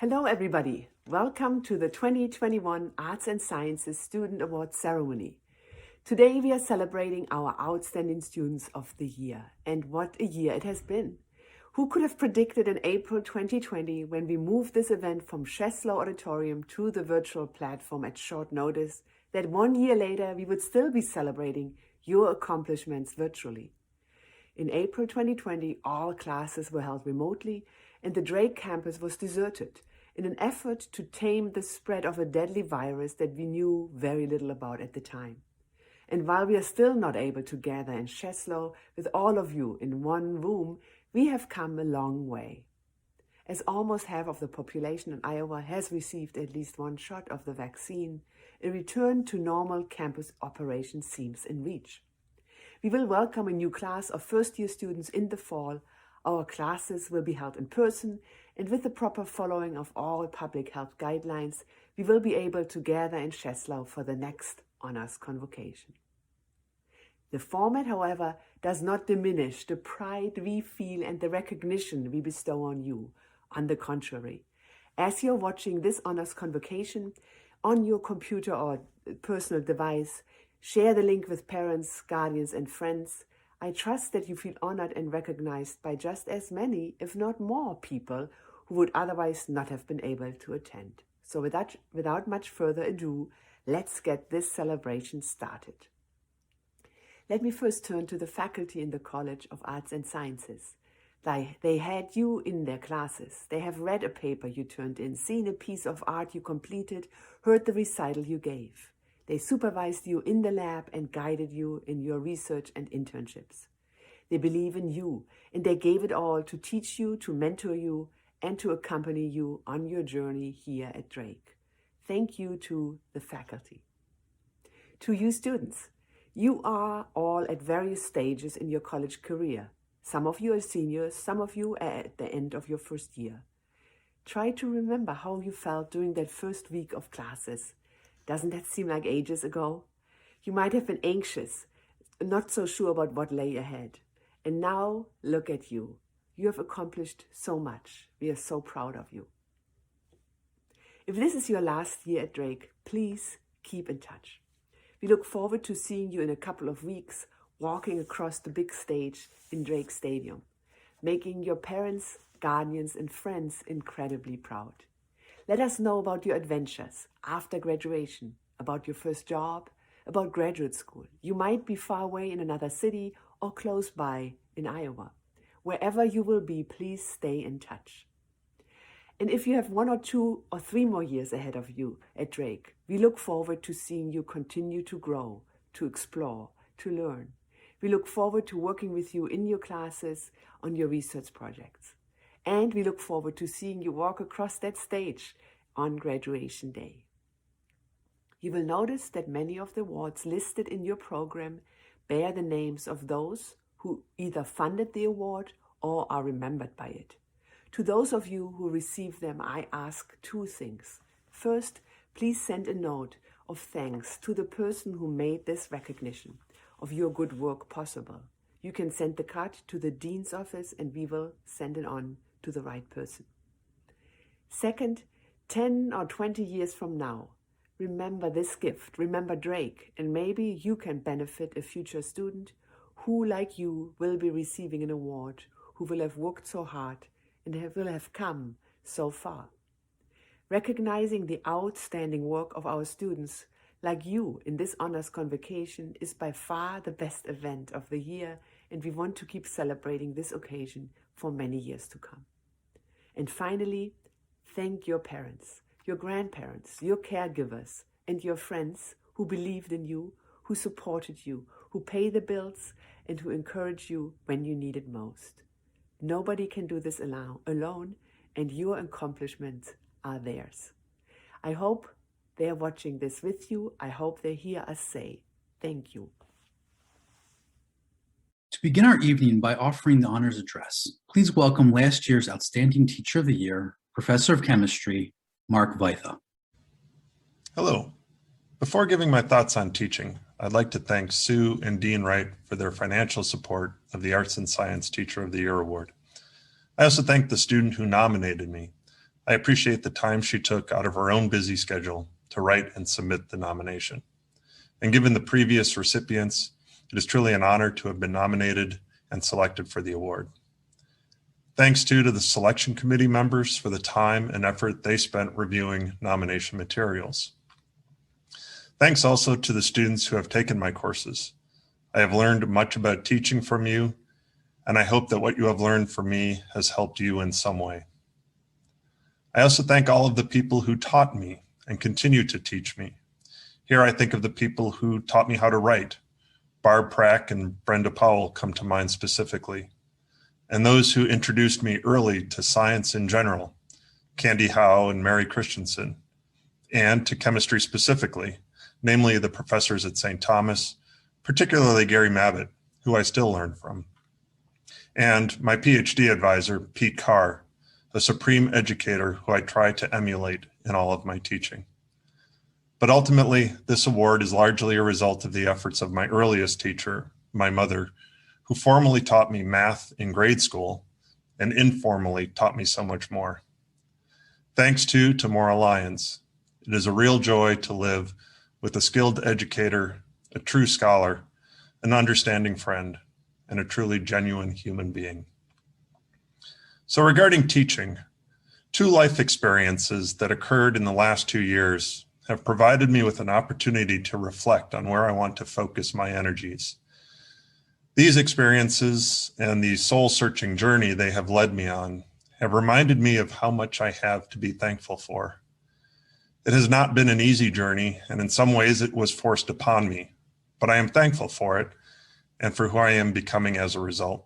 Hello, everybody. Welcome to the 2021 Arts and Sciences Student Award Ceremony. Today we are celebrating our outstanding students of the year, and what a year it has been. Who could have predicted in April 2020, when we moved this event from Czesław Auditorium to the virtual platform at short notice, that 1 year later we would still be celebrating your accomplishments virtually. In April 2020, all classes were held remotely and the Drake campus was deserted in an effort to tame the spread of a deadly virus that we knew very little about at the time. And while we are still not able to gather in Czesław with all of you in one room, we have come a long way. As almost half of the population in Iowa has received at least one shot of the vaccine, a return to normal campus operation seems in reach. We will welcome a new class of first-year students in the fall. Our classes will be held in person, and with the proper following of all public health guidelines, we will be able to gather in Czesław for the next honors convocation. The format, however, does not diminish the pride we feel and the recognition we bestow on you. On the contrary, as you're watching this honors convocation on your computer or personal device, share the link with parents, guardians, and friends. I trust that you feel honored and recognized by just as many, if not more, people who would otherwise not have been able to attend. So without much further ado, let's get this celebration started. Let me first turn to the faculty in the College of Arts and Sciences. They had you in their classes. They have read a paper you turned in, seen a piece of art you completed, heard the recital you gave. They supervised you in the lab and guided you in your research and internships. They believe in you, and they gave it all to teach you, to mentor you, and to accompany you on your journey here at Drake. Thank you to the faculty. To you students, you are all at various stages in your college career. Some of you are seniors, some of you are at the end of your first year. Try to remember how you felt during that first week of classes. Doesn't that seem like ages ago? You might have been anxious, not so sure about what lay ahead. And now, look at you. You have accomplished so much. We are so proud of you. If this is your last year at Drake, please keep in touch. We look forward to seeing you in a couple of weeks, walking across the big stage in Drake Stadium, making your parents, guardians, and friends incredibly proud. Let us know about your adventures after graduation, about your first job, about graduate school. You might be far away in another city or close by in Iowa. Wherever you will be, please stay in touch. And if you have 1 or 2 or 3 more years ahead of you at Drake, we look forward to seeing you continue to grow, to explore, to learn. We look forward to working with you in your classes on your research projects. And we look forward to seeing you walk across that stage on graduation day. You will notice that many of the awards listed in your program bear the names of those who either funded the award or are remembered by it. To those of you who receive them, I ask 2 things. First, please send a note of thanks to the person who made this recognition of your good work possible. You can send the card to the dean's office and we will send it on to the right person. Second, 10 or 20 years from now, remember this gift, remember Drake, and maybe you can benefit a future student who, like you, will be receiving an award, who will have worked so hard and will have come so far. Recognizing the outstanding work of our students, like you in this honors convocation, is by far the best event of the year, and we want to keep celebrating this occasion for many years to come. And finally, thank your parents, your grandparents, your caregivers, and your friends who believed in you, who supported you, who pay the bills, and who encourage you when you need it most. Nobody can do this alone, and your accomplishments are theirs. I hope they are watching this with you. I hope they hear us say thank you. To begin our evening by offering the honors address, please welcome last year's Outstanding Teacher of the Year, Professor of Chemistry, Mark Vaitha. Hello. Before giving my thoughts on teaching, I'd like to thank Sue and Dean Wright for their financial support of the Arts and Science Teacher of the Year Award. I also thank the student who nominated me. I appreciate the time she took out of her own busy schedule to write and submit the nomination. And given the previous recipients, it is truly an honor to have been nominated and selected for the award. Thanks to the selection committee members for the time and effort they spent reviewing nomination materials. Thanks also to the students who have taken my courses. I have learned much about teaching from you, and I hope that what you have learned from me has helped you in some way. I also thank all of the people who taught me and continue to teach me. Here I think of the people who taught me how to write. Barb Prack and Brenda Powell come to mind specifically. And those who introduced me early to science in general, Candy Howe and Mary Christensen, and to chemistry specifically, namely the professors at St. Thomas, particularly Gary Mabbott, who I still learn from, and my PhD advisor, Pete Carr, a supreme educator who I try to emulate in all of my teaching. But ultimately, this award is largely a result of the efforts of my earliest teacher, my mother, who formally taught me math in grade school and informally taught me so much more. Thanks to Tamora Lyons, it is a real joy to live with a skilled educator, a true scholar, an understanding friend, and a truly genuine human being. So regarding teaching, 2 life experiences that occurred in the last 2 years have provided me with an opportunity to reflect on where I want to focus my energies. These experiences and the soul-searching journey they have led me on have reminded me of how much I have to be thankful for. It has not been an easy journey, and in some ways it was forced upon me, but I am thankful for it and for who I am becoming as a result.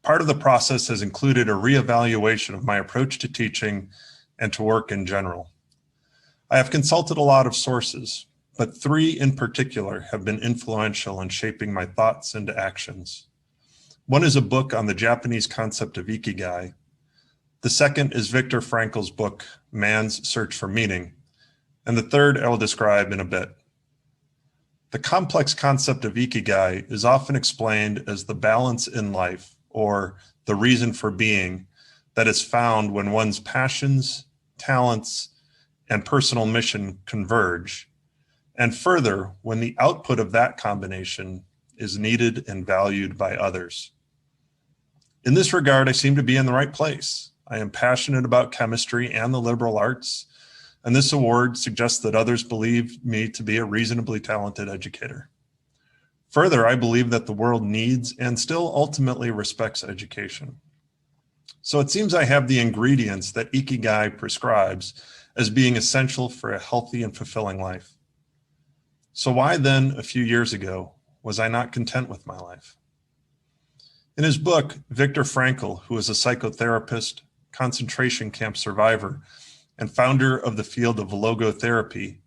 Part of the process has included a reevaluation of my approach to teaching and to work in general. I have consulted a lot of sources, but 3 in particular have been influential in shaping my thoughts into actions. One is a book on the Japanese concept of ikigai. The second is Viktor Frankl's book, Man's Search for Meaning. And the third I will describe in a bit. The complex concept of ikigai is often explained as the balance in life, or the reason for being, that is found when one's passions, talents, and personal mission converge, and further, when the output of that combination is needed and valued by others. In this regard, I seem to be in the right place. I am passionate about chemistry and the liberal arts, and this award suggests that others believe me to be a reasonably talented educator. Further, I believe that the world needs and still ultimately respects education. So it seems I have the ingredients that ikigai prescribes as being essential for a healthy and fulfilling life. So why then, a few years ago, was I not content with my life? In his book, Viktor Frankl, who is a psychotherapist, concentration camp survivor, and founder of the field of logotherapy,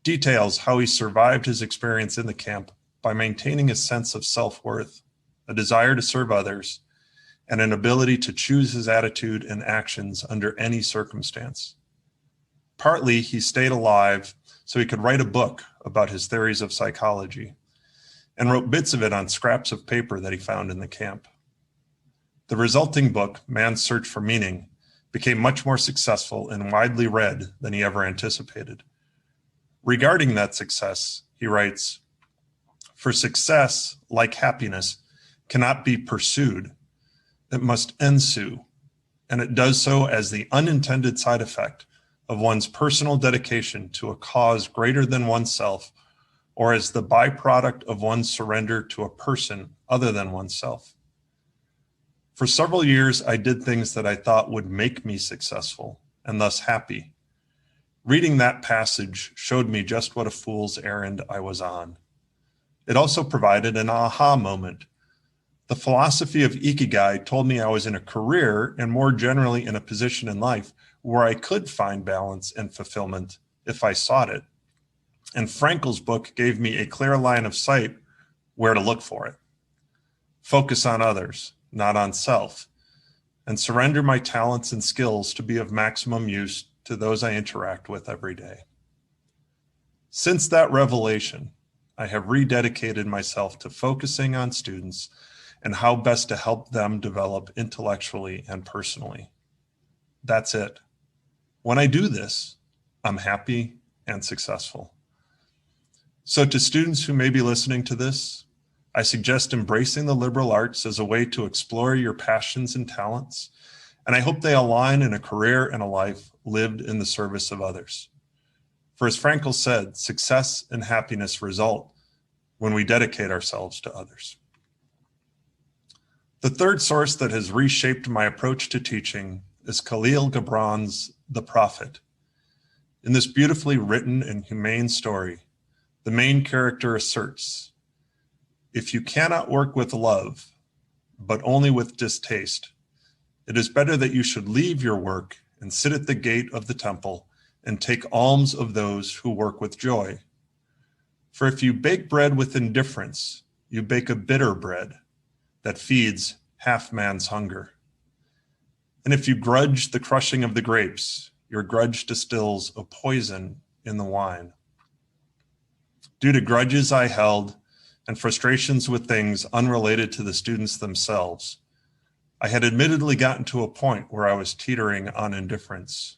details how he survived his experience in the camp by maintaining a sense of self-worth, a desire to serve others, and an ability to choose his attitude and actions under any circumstance. Partly, he stayed alive so he could write a book about his theories of psychology, and wrote bits of it on scraps of paper that he found in the camp. The resulting book, Man's Search for Meaning, became much more successful and widely read than he ever anticipated. Regarding that success, he writes, "For success, like happiness, cannot be pursued. It must ensue, and it does so as the unintended side effect of one's personal dedication to a cause greater than oneself, or as the byproduct of one's surrender to a person other than oneself. For several years, I did things that I thought would make me successful and thus happy. Reading that passage showed me just what a fool's errand I was on. It also provided an aha moment. The philosophy of ikigai told me I was in a career and more generally in a position in life where I could find balance and fulfillment if I sought it. And Frankl's book gave me a clear line of sight where to look for it. Focus on others, not on self, and surrender my talents and skills to be of maximum use to those I interact with every day. Since that revelation, I have rededicated myself to focusing on students and how best to help them develop intellectually and personally. That's it. When I do this, I'm happy and successful. So to students who may be listening to this, I suggest embracing the liberal arts as a way to explore your passions and talents, and I hope they align in a career and a life lived in the service of others. For as Frankl said, success and happiness result when we dedicate ourselves to others. The third source that has reshaped my approach to teaching is Khalil Gibran's The Prophet. In this beautifully written and humane story, the main character asserts, if you cannot work with love, but only with distaste, it is better that you should leave your work and sit at the gate of the temple and take alms of those who work with joy. For if you bake bread with indifference, you bake a bitter bread that feeds half man's hunger. And if you grudge the crushing of the grapes, your grudge distills a poison in the wine. Due to grudges I held and frustrations with things unrelated to the students themselves, I had admittedly gotten to a point where I was teetering on indifference.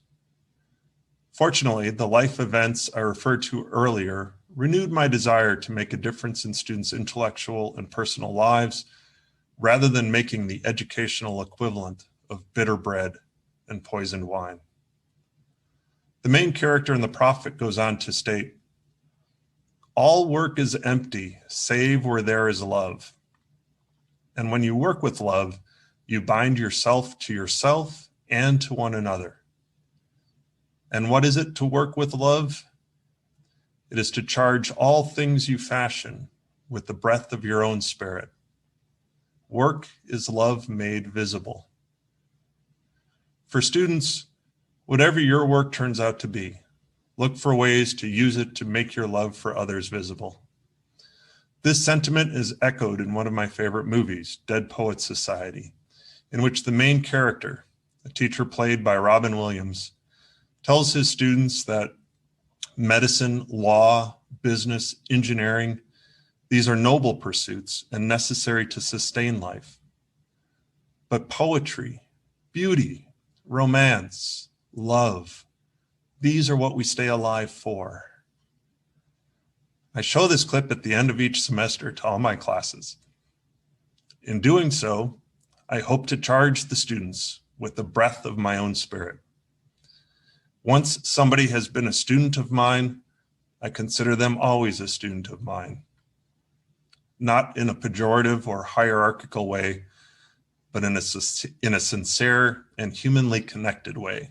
Fortunately, the life events I referred to earlier renewed my desire to make a difference in students' intellectual and personal lives, rather than making the educational equivalent of bitter bread and poisoned wine. The main character in The Prophet goes on to state, all work is empty, save where there is love. And when you work with love, you bind yourself to yourself and to one another. And what is it to work with love? It is to charge all things you fashion with the breath of your own spirit. Work is love made visible. For students, whatever your work turns out to be, look for ways to use it to make your love for others visible. This sentiment is echoed in one of my favorite movies, Dead Poets Society, in which the main character, a teacher played by Robin Williams, tells his students that medicine, law, business, engineering, these are noble pursuits and necessary to sustain life. But poetry, beauty, romance, love, these are what we stay alive for. I show this clip at the end of each semester to all my classes. In doing so, I hope to charge the students with the breath of my own spirit. Once somebody has been a student of mine, I consider them always a student of mine. Not in a pejorative or hierarchical way, but in a sincere and humanly connected way.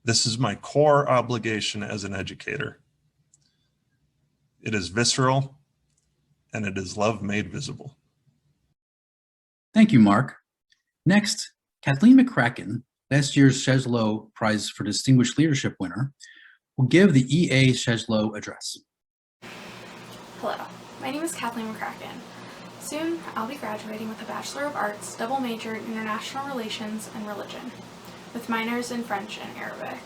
This is my core obligation as an educator. It is visceral, and it is love made visible. Thank you, Mark. Next, Kathleen McCracken, last year's Sheslow Prize for Distinguished Leadership winner, will give the EA Sheslow address. Hello, my name is Kathleen McCracken. Soon, I'll be graduating with a Bachelor of Arts, double major in International Relations and Religion, with minors in French and Arabic.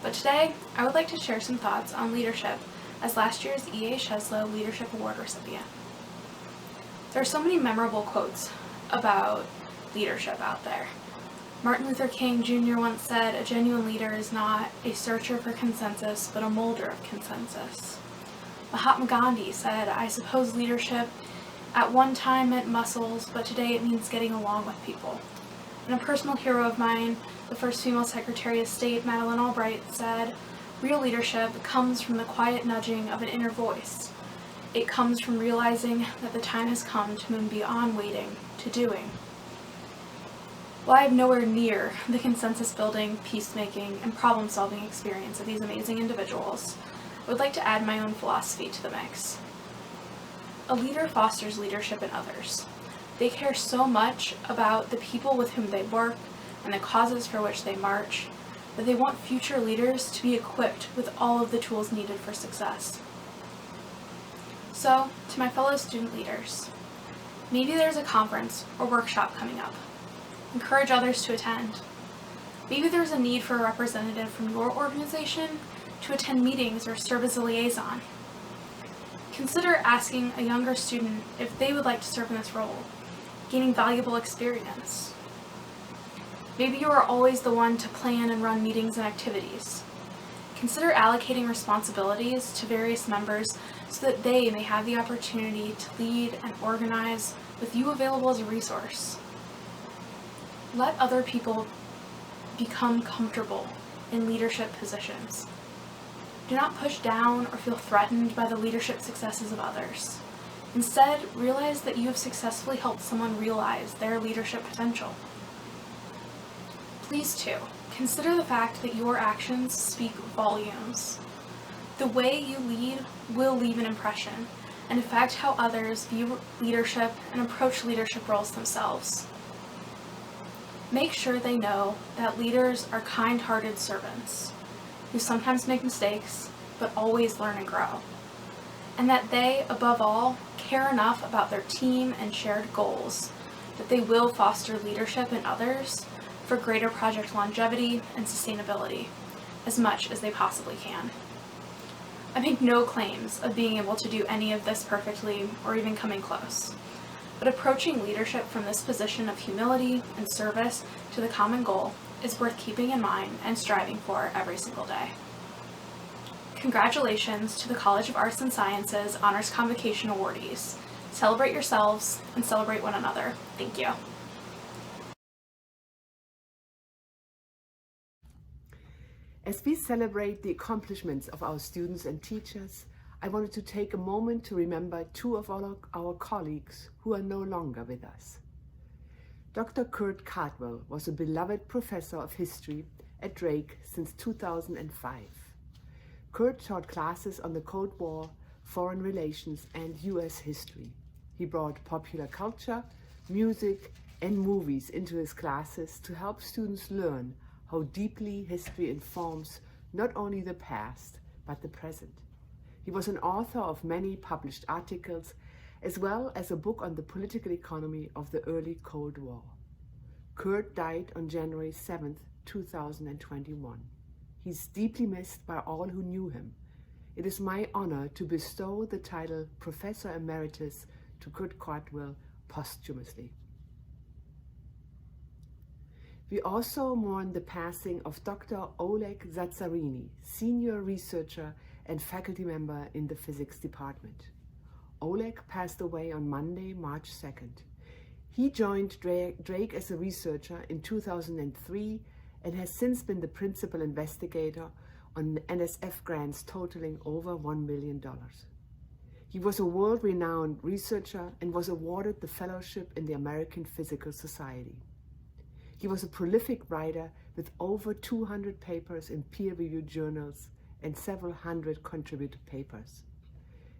But today, I would like to share some thoughts on leadership as last year's EA Sheslow Leadership Award recipient. There are so many memorable quotes about leadership out there. Martin Luther King Jr. once said, "A genuine leader is not a searcher for consensus, but a molder of consensus." Mahatma Gandhi said, "I suppose leadership at one time meant muscles, but today it means getting along with people." And a personal hero of mine, the first female Secretary of State, Madeleine Albright, said, "Real leadership comes from the quiet nudging of an inner voice. It comes from realizing that the time has come to move beyond waiting to doing." While I have nowhere near the consensus-building, peacemaking, and problem-solving experience of these amazing individuals, I would like to add my own philosophy to the mix. A leader fosters leadership in others. They care so much about the people with whom they work and the causes for which they march that they want future leaders to be equipped with all of the tools needed for success. So, to my fellow student leaders, maybe there's a conference or workshop coming up. Encourage others to attend. Maybe there's a need for a representative from your organization to attend meetings or serve as a liaison. Consider asking a younger student if they would like to serve in this role, gaining valuable experience. Maybe you are always the one to plan and run meetings and activities. Consider allocating responsibilities to various members so that they may have the opportunity to lead and organize with you available as a resource. Let other people become comfortable in leadership positions. Do not push down or feel threatened by the leadership successes of others. Instead, realize that you have successfully helped someone realize their leadership potential. Please, too, consider the fact that your actions speak volumes. The way you lead will leave an impression and affect how others view leadership and approach leadership roles themselves. Make sure they know that leaders are kind-hearted servants who sometimes make mistakes but always learn and grow, and that they, above all, care enough about their team and shared goals that they will foster leadership in others for greater project longevity and sustainability as much as they possibly can. I make no claims of being able to do any of this perfectly or even coming close, but approaching leadership from this position of humility and service to the common goal is worth keeping in mind and striving for every single day. Congratulations to the College of Arts and Sciences Honors Convocation awardees. Celebrate yourselves and celebrate one another. Thank you. As we celebrate the accomplishments of our students and teachers, I wanted to take a moment to remember two of our colleagues who are no longer with us. Dr. Kurt Cardwell was a beloved professor of history at Drake since 2005. Kurt taught classes on the Cold War, foreign relations, and US history. He brought popular culture, music, and movies into his classes to help students learn how deeply history informs not only the past, but the present. He was an author of many published articles, as well as a book on the political economy of the early Cold War. Kurt died on January 7th, 2021. He's deeply missed by all who knew him. It is my honor to bestow the title Professor Emeritus to Kurt Cardwell posthumously. We also mourn the passing of Dr. Oleg Zatsarini, senior researcher and faculty member in the physics department. Oleg passed away on Monday, March 2nd. He joined Drake as a researcher in 2003 and has since been the principal investigator on NSF grants totaling over $1 million. He was a world-renowned researcher and was awarded the fellowship in the American Physical Society. He was a prolific writer with over 200 papers in peer-reviewed journals and several hundred contributed papers.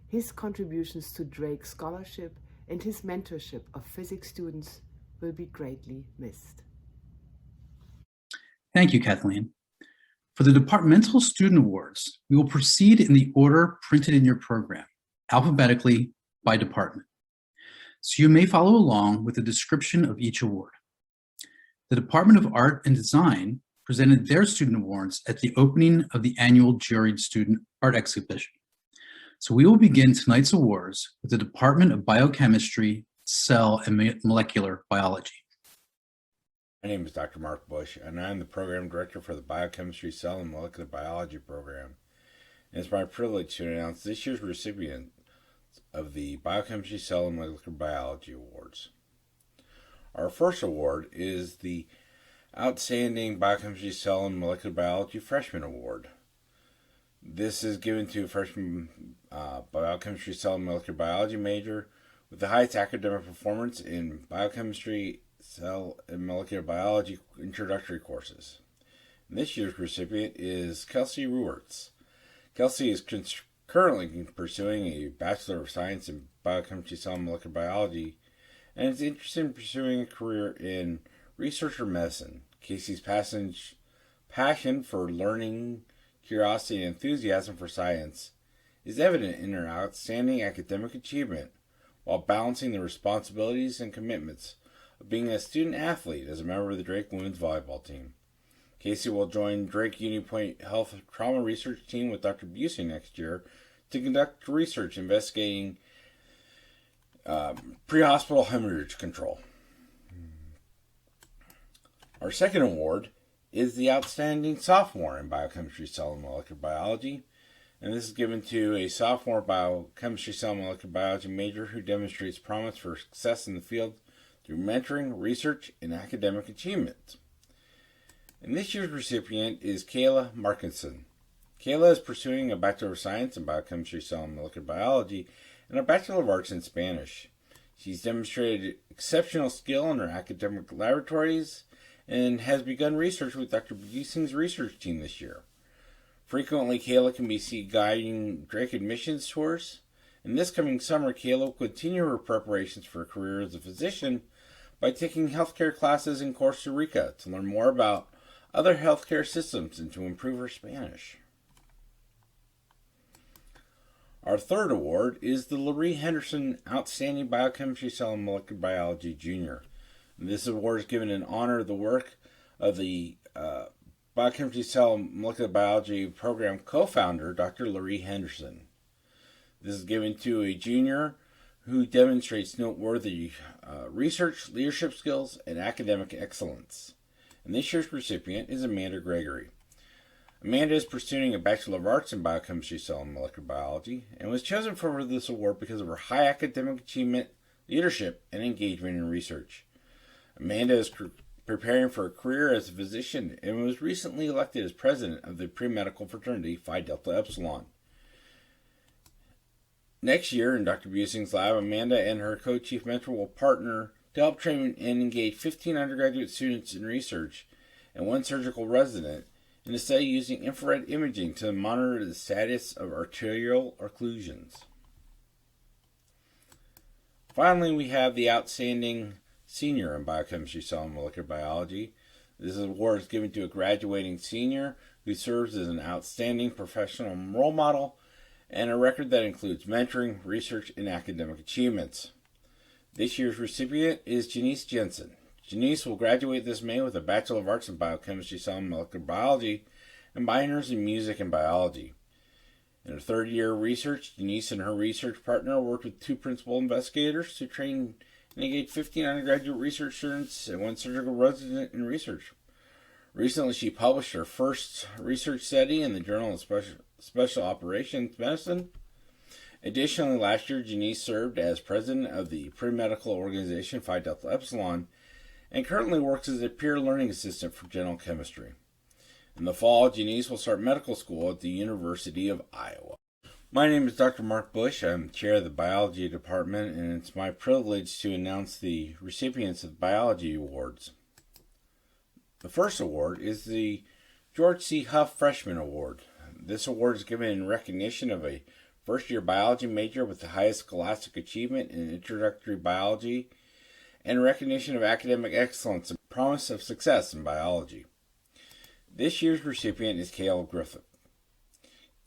His contributions to Drake's scholarship and his mentorship of physics students will be greatly missed. Thank you, Kathleen. For the departmental student awards, we will proceed in the order printed in your program, alphabetically by department. So you may follow along with the description of each award. The Department of Art and Design presented their student awards at the opening of the annual juried student art exhibition. So we will begin tonight's awards with the Department of Biochemistry, Cell and Molecular Biology. My name is Dr. Mark Bush, and I am the Program Director for the Biochemistry, Cell and Molecular Biology program. And it's my privilege to announce this year's recipient of the Biochemistry, Cell and Molecular Biology Awards. Our first award is the Outstanding Biochemistry, Cell and Molecular Biology Freshman Award. This is given to a freshman biochemistry, cell, and molecular biology major with the highest academic performance in biochemistry, cell, and molecular biology introductory courses. And this year's recipient is Kelsey Ruertz. Kelsey is currently pursuing a Bachelor of Science in Biochemistry, Cell, and Molecular Biology, and is interested in pursuing a career in research or medicine. Casey's passion for learning, curiosity, and enthusiasm for science is evident in her outstanding academic achievement while balancing the responsibilities and commitments of being a student athlete as a member of the Drake Women's Volleyball team. Casey will join Drake Union Point Health Trauma Research Team with Dr. Busey next year to conduct research investigating pre-hospital hemorrhage control. Our second award is the Outstanding Sophomore in Biochemistry, Cell, and Molecular Biology. And this is given to a sophomore biochemistry, cell, and molecular biology major who demonstrates promise for success in the field through mentoring, research, and academic achievement. And this year's recipient is Kayla Markinson. Kayla is pursuing a Bachelor of Science in Biochemistry, Cell, and Molecular Biology and a Bachelor of Arts in Spanish. She's demonstrated exceptional skill in her academic laboratories and has begun research with Dr. Busing's research team this year. Frequently, Kayla can be seen guiding Drake admissions tours. And this coming summer, Kayla will continue her preparations for a career as a physician by taking healthcare classes in Costa Rica to learn more about other healthcare systems and to improve her Spanish. Our third award is the Laurie Henderson Outstanding Biochemistry, Cell, and Molecular Biology Junior. And this award is given in honor of the work of the Biochemistry, Cell, and Molecular Biology program co-founder, Dr. Laurie Henderson. This is given to a junior who demonstrates noteworthy research, leadership skills, and academic excellence. And this year's recipient is Amanda Gregory. Amanda is pursuing a Bachelor of Arts in Biochemistry, Cell, and Molecular Biology, and was chosen for this award because of her high academic achievement, leadership, and engagement in research. Amanda is preparing for a career as a physician and was recently elected as president of the pre-medical fraternity Phi Delta Epsilon. Next year, in Dr. Busing's lab, Amanda and her co-chief mentor will partner to help train and engage 15 undergraduate students in research and one surgical resident in a study using infrared imaging to monitor the status of arterial occlusions. Finally, we have the Outstanding Senior in Biochemistry, Cell, and Molecular Biology. This award is given to a graduating senior who serves as an outstanding professional role model and a record that includes mentoring, research, and academic achievements. This year's recipient is Janice Jensen. Janice will graduate this May with a Bachelor of Arts in Biochemistry, Cell, and Molecular Biology and minors in Music and Biology. In her third year of research, Janice and her research partner worked with 2 principal investigators to train and engage 15 undergraduate research students and 1 surgical resident in research. Recently, she published her first research study in the Journal of Special Operations Medicine. Additionally, last year, Janice served as president of the pre-medical organization Phi Delta Epsilon and currently works as a peer learning assistant for general chemistry. In the fall, Janice will start medical school at the University of Iowa. My name is Dr. Mark Bush. I'm chair of the biology department, and it's my privilege to announce the recipients of the biology awards. The first award is the George C. Huff Freshman Award. This award is given in recognition of a first-year biology major with the highest scholastic achievement in introductory biology and recognition of academic excellence and promise of success in biology. This year's recipient is Caleb Griffith.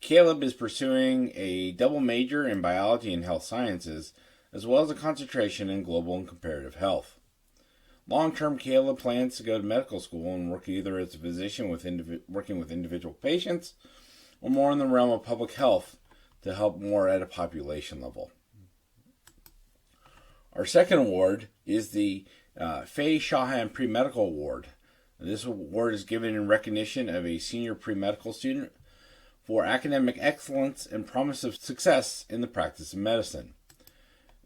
Caleb is pursuing a double major in biology and health sciences, as well as a concentration in global and comparative health. Long-term, Caleb plans to go to medical school and work either as a physician working with individual patients or more in the realm of public health to help more at a population level. Our second award is the Faye Shahan Pre-Medical Award. This award is given in recognition of a senior pre-medical student for academic excellence and promise of success in the practice of medicine.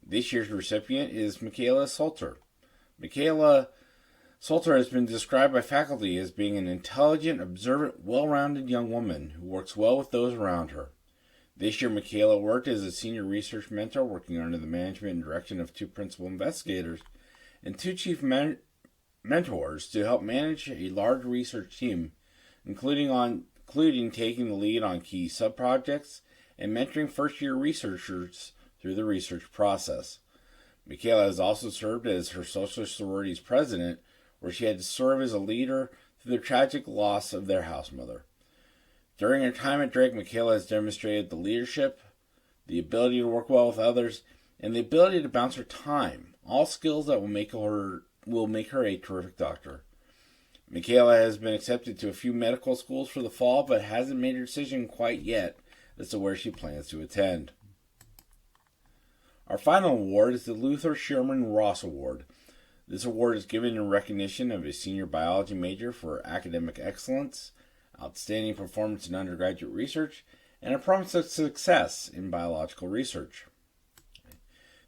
This year's recipient is Michaela Salter. Michaela Salter has been described by faculty as being an intelligent, observant, well-rounded young woman who works well with those around her. This year, Michaela worked as a senior research mentor, working under the management and direction of 2 principal investigators and 2 chief mentors to help manage a large research team, including taking the lead on key subprojects and mentoring first-year researchers through the research process. Michaela has also served as her social sorority's president, where she had to serve as a leader through the tragic loss of their house mother. During her time at Drake, Michaela has demonstrated the leadership, the ability to work well with others, and the ability to bounce her time, all skills that will make her a terrific doctor. Michaela has been accepted to a few medical schools for the fall, but hasn't made her decision quite yet as to where she plans to attend. Our final award is the Luther Sherman Ross Award. This award is given in recognition of a senior biology major for academic excellence, outstanding performance in undergraduate research, and a promise of success in biological research.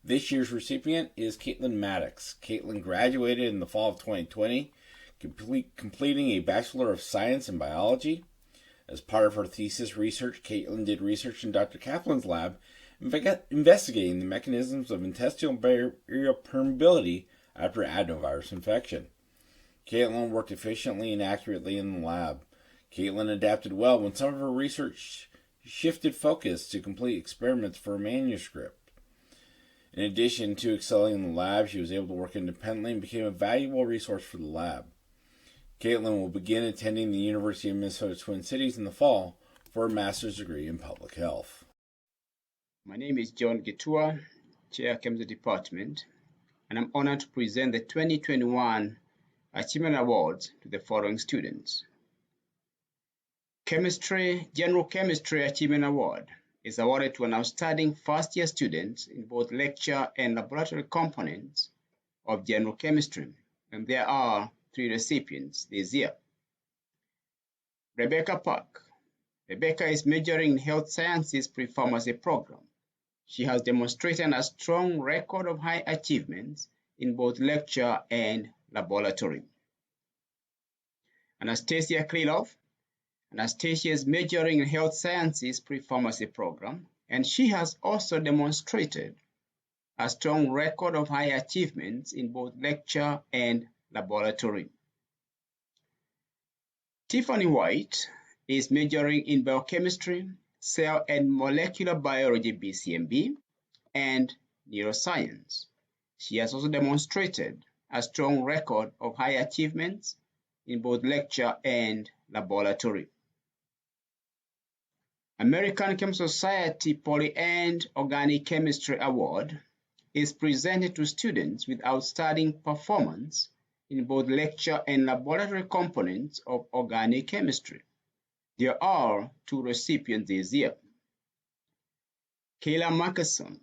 This year's recipient is Caitlin Maddox. Caitlin graduated in the fall of 2020, completing a Bachelor of Science in Biology. As part of her thesis research, Caitlin did research in Dr. Kaplan's lab, investigating the mechanisms of intestinal barrier permeability after adenovirus infection. Caitlin worked efficiently and accurately in the lab. Caitlin adapted well when some of her research shifted focus to complete experiments for a manuscript. In addition to excelling in the lab, she was able to work independently and became a valuable resource for the lab. Caitlin will begin attending the University of Minnesota Twin Cities in the fall for a master's degree in public health. My name is John Gitua, Chair Chemistry Department, and I'm honored to present the 2021 Achievement Awards to the following students. General Chemistry Achievement Award is awarded to an outstanding first-year student in both lecture and laboratory components of general chemistry, and there are 3 recipients this year. Rebecca Park. Rebecca is majoring in health sciences pre-pharmacy program. She has demonstrated a strong record of high achievements in both lecture and laboratory. Anastasia Krylov. Anastasia is majoring in health sciences pre-pharmacy program, and she has also demonstrated a strong record of high achievements in both lecture and laboratory. Tiffany White is majoring in biochemistry, cell and molecular biology BCMB, and neuroscience. She has also demonstrated a strong record of high achievements in both lecture and laboratory. American Chemical Society Poly and Organic Chemistry Award is presented to students with outstanding performance in both lecture and laboratory components of organic chemistry. There are 2 recipients this year. Kayla Markerson.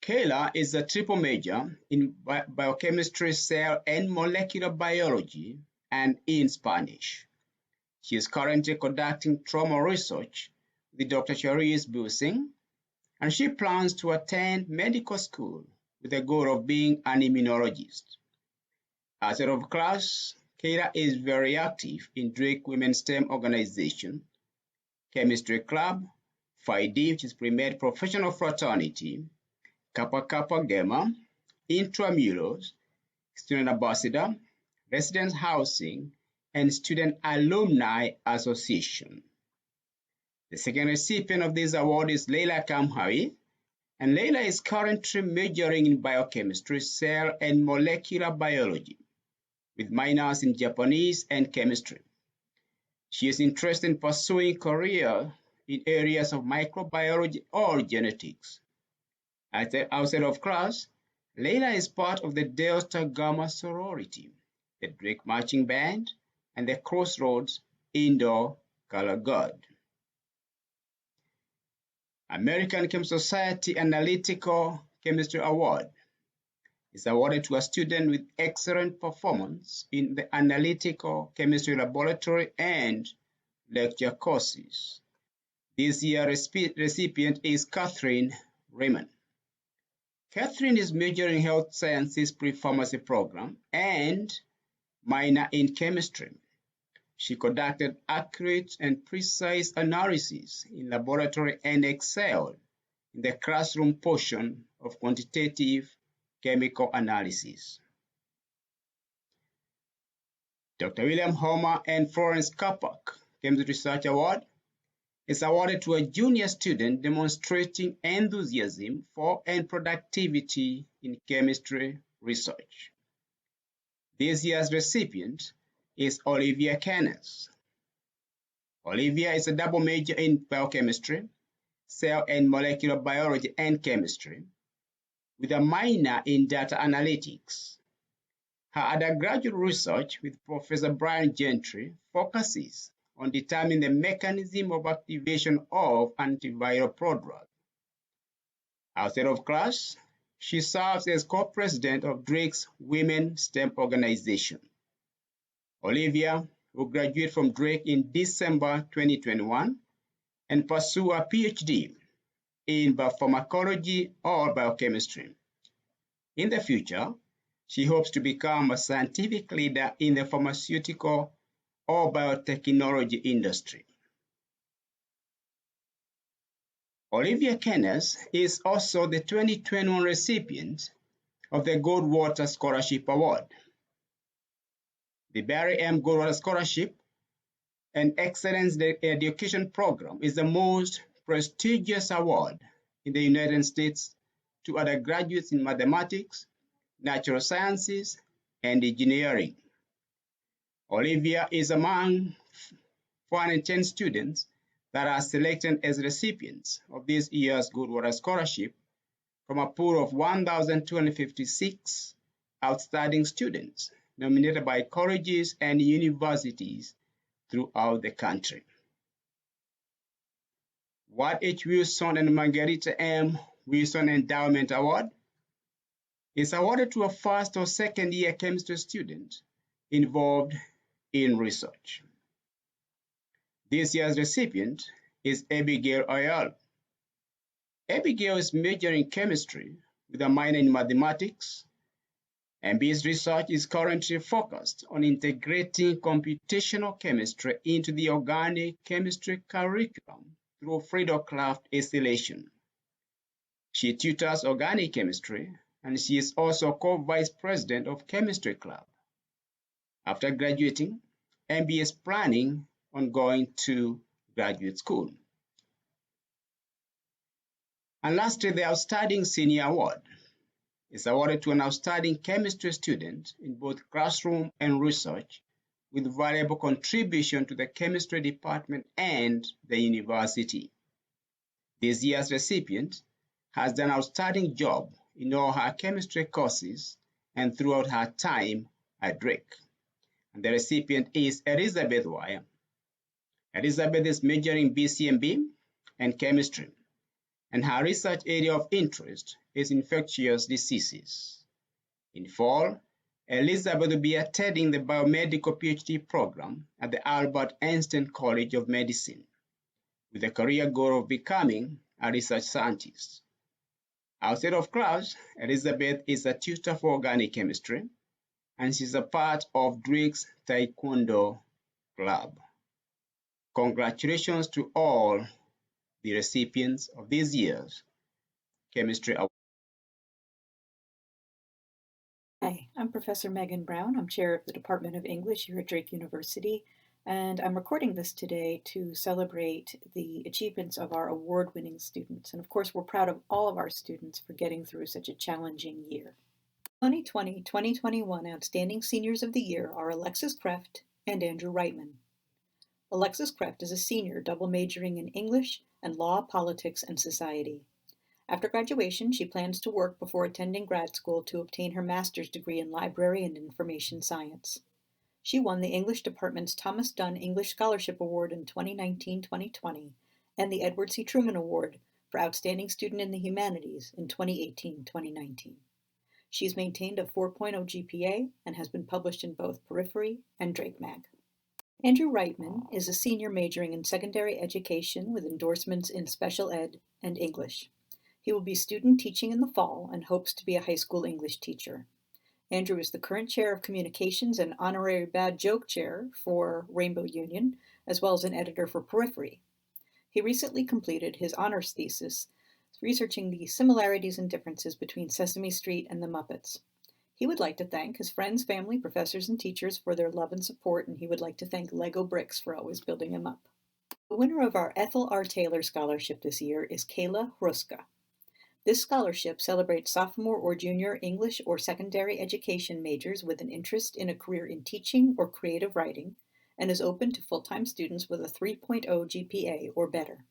Kayla is a triple major in biochemistry, cell and molecular biology, and in Spanish. She is currently conducting trauma research with Dr. Charisse Busing, and she plans to attend medical school with the goal of being an immunologist. Outside of class, Kayla is very active in Drake Women's STEM Organization, Chemistry Club, Phi D, which is Pre-Med Professional Fraternity, Kappa Kappa Gamma, Intramuros, Student Ambassador, Residence Housing, and Student Alumni Association. The second recipient of this award is Leila Kamhawi, and Leila is currently majoring in biochemistry, cell and molecular biology, with minors in Japanese and chemistry. She is interested in pursuing career in areas of microbiology or genetics. Outside of class, Leila is part of the Delta Gamma sorority, the Drake Marching Band, and the Crossroads Indoor Color Guard. American Chemical Society Analytical Chemistry Award is awarded to a student with excellent performance in the analytical chemistry laboratory and lecture courses. This year's recipient is Catherine Raymond. Catherine is majoring in health sciences pre-pharmacy program and minor in chemistry. She conducted accurate and precise analysis in laboratory and excelled in the classroom portion of quantitative chemical analysis. Dr. William Homer and Florence Kapak Chemistry Research Award is awarded to a junior student demonstrating enthusiasm for and productivity in chemistry research. This year's recipient is Olivia Canes. Olivia is a double major in biochemistry, cell and molecular biology and chemistry, with a minor in data analytics. Her undergraduate research with Professor Brian Gentry focuses on determining the mechanism of activation of antiviral prodrug. Outside of class, She serves as co-president of Drake's Women STEM organization. Olivia will graduate from Drake in December 2021 and pursue a PhD in biopharmacology or biochemistry. In the future, she hopes to become a scientific leader in the pharmaceutical or biotechnology industry. Olivia Kenneth is also the 2021 recipient of the Goldwater Scholarship Award. The Barry M. Goldwater Scholarship, an excellence education program, is the most prestigious award in the United States to undergraduates in mathematics, natural sciences, and engineering. Olivia is among 410 students that are selected as recipients of this year's Goldwater Scholarship from a pool of 1,256 outstanding students nominated by colleges and universities throughout the country. What H. Wilson and Margarita M. Wilson Endowment Award is awarded to a first or second year chemistry student involved in research. This year's recipient is Abigail Ayala. Abigail is majoring in chemistry with a minor in mathematics, and this research is currently focused on integrating computational chemistry into the organic chemistry curriculum through Friedel-Crafts installation. She tutors organic chemistry, and she is also co-vice president of Chemistry Club. After graduating, MB is planning on going to graduate school. And lastly, the Outstanding Senior Award is awarded to an outstanding chemistry student in both classroom and research with valuable contribution to the chemistry department and the university. This year's recipient has done an outstanding job in all her chemistry courses and throughout her time at Drake. And the recipient is Elizabeth Wire. Elizabeth is majoring BCMB and chemistry, and her research area of interest is infectious diseases. In fall, Elizabeth will be attending the biomedical PhD program at the Albert Einstein College of Medicine, with the career goal of becoming a research scientist. Outside of class, Elizabeth is a tutor for organic chemistry, and she's a part of Drake's Taekwondo Club. Congratulations to all the recipients of this year's Chemistry Award. Hi, I'm Professor Megan Brown. I'm chair of the Department of English here at Drake University, and I'm recording this today to celebrate the achievements of our award-winning students. And of course, we're proud of all of our students for getting through such a challenging year. 2020-2021 Outstanding Seniors of the Year are Alexis Kreft and Andrew Reitman. Alexis Kreft is a senior double majoring in English and Law, Politics, and Society. After graduation, she plans to work before attending grad school to obtain her master's degree in Library and Information Science. She won the English Department's Thomas Dunn English Scholarship Award in 2019-2020 and the Edward C. Truman Award for Outstanding Student in the Humanities in 2018-2019. She has maintained a 4.0 GPA and has been published in both Periphery and Drake Mag. Andrew Reitman is a senior majoring in secondary education with endorsements in special ed and English. He will be student teaching in the fall and hopes to be a high school English teacher. Andrew is the current chair of communications and honorary bad joke chair for Rainbow Union, as well as an editor for Periphery. He recently completed his honors thesis researching the similarities and differences between Sesame Street and the Muppets. He would like to thank his friends, family, professors, and teachers for their love and support, and he would like to thank Lego Bricks for always building him up. The winner of our Ethel R. Taylor Scholarship this year is Kayla Hruska. This scholarship celebrates sophomore or junior English or secondary education majors with an interest in a career in teaching or creative writing, and is open to full-time students with a 3.0 GPA or better.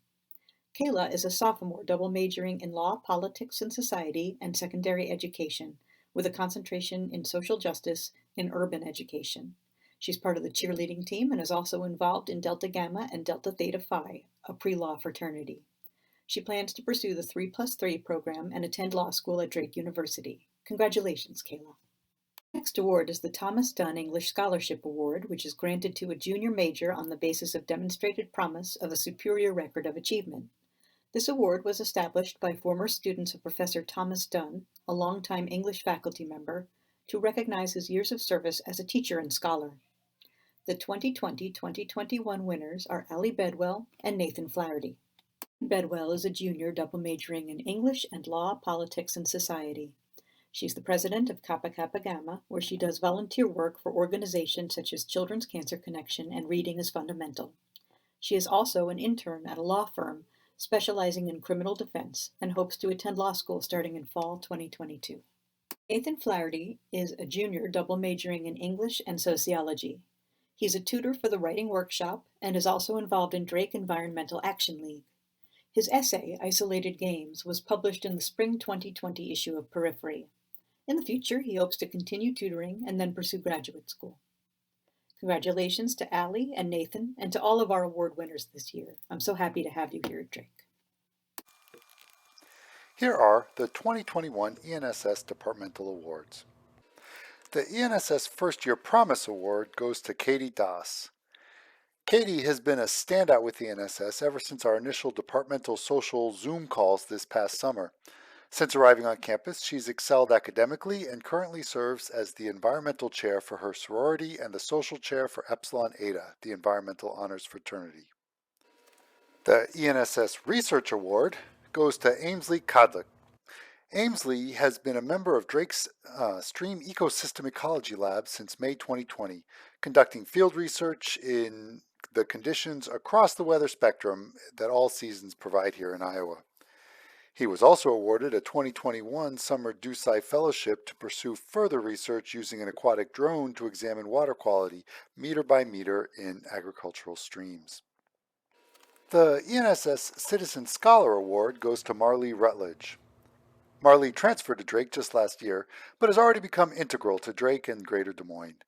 Kayla is a sophomore double majoring in Law, Politics, and Society and Secondary Education, with a concentration in social justice and urban education. She's part of the cheerleading team and is also involved in Delta Gamma and Delta Theta Phi, a pre-law fraternity. She plans to pursue the 3+3 program and attend law school at Drake University. Congratulations, Kayla. The next award is the Thomas Dunn English Scholarship Award, which is granted to a junior major on the basis of demonstrated promise of a superior record of achievement. This award was established by former students of Professor Thomas Dunn, a longtime English faculty member, to recognize his years of service as a teacher and scholar. The 2020-2021 winners are Allie Bedwell and Nathan Flaherty. Bedwell is a junior double majoring in English and law, politics, and society. She's the president of Kappa Kappa Gamma, where she does volunteer work for organizations such as Children's Cancer Connection and Reading is Fundamental. She is also an intern at a law firm specializing in criminal defense and hopes to attend law school starting in fall 2022. Nathan Flaherty is a junior double majoring in English and sociology. He's a tutor for the writing workshop and is also involved in Drake Environmental Action League. His essay, Isolated Games, was published in the spring 2020 issue of Periphery. In the future, he hopes to continue tutoring and then pursue graduate school. Congratulations to Allie and Nathan and to all of our award winners this year. I'm so happy to have you here at Drake. Here are the 2021 ENSS Departmental Awards. The ENSS First Year Promise Award goes to Katie Das. Katie has been a standout with the ENSS ever since our initial departmental social Zoom calls this past summer. Since arriving on campus, she's excelled academically and currently serves as the environmental chair for her sorority and the social chair for Epsilon Eta, the environmental honors fraternity. The ENSS Research Award goes to Ainsley Kadlik. Ainsley has been a member of Drake's Stream Ecosystem Ecology Lab since May 2020, conducting field research in the conditions across the weather spectrum that all seasons provide here in Iowa. He was also awarded a 2021 Summer DUSI Fellowship to pursue further research using an aquatic drone to examine water quality meter by meter in agricultural streams. The ENSS Citizen Scholar Award goes to Marlee Rutledge. Marlee transferred to Drake just last year, but has already become integral to Drake and Greater Des Moines.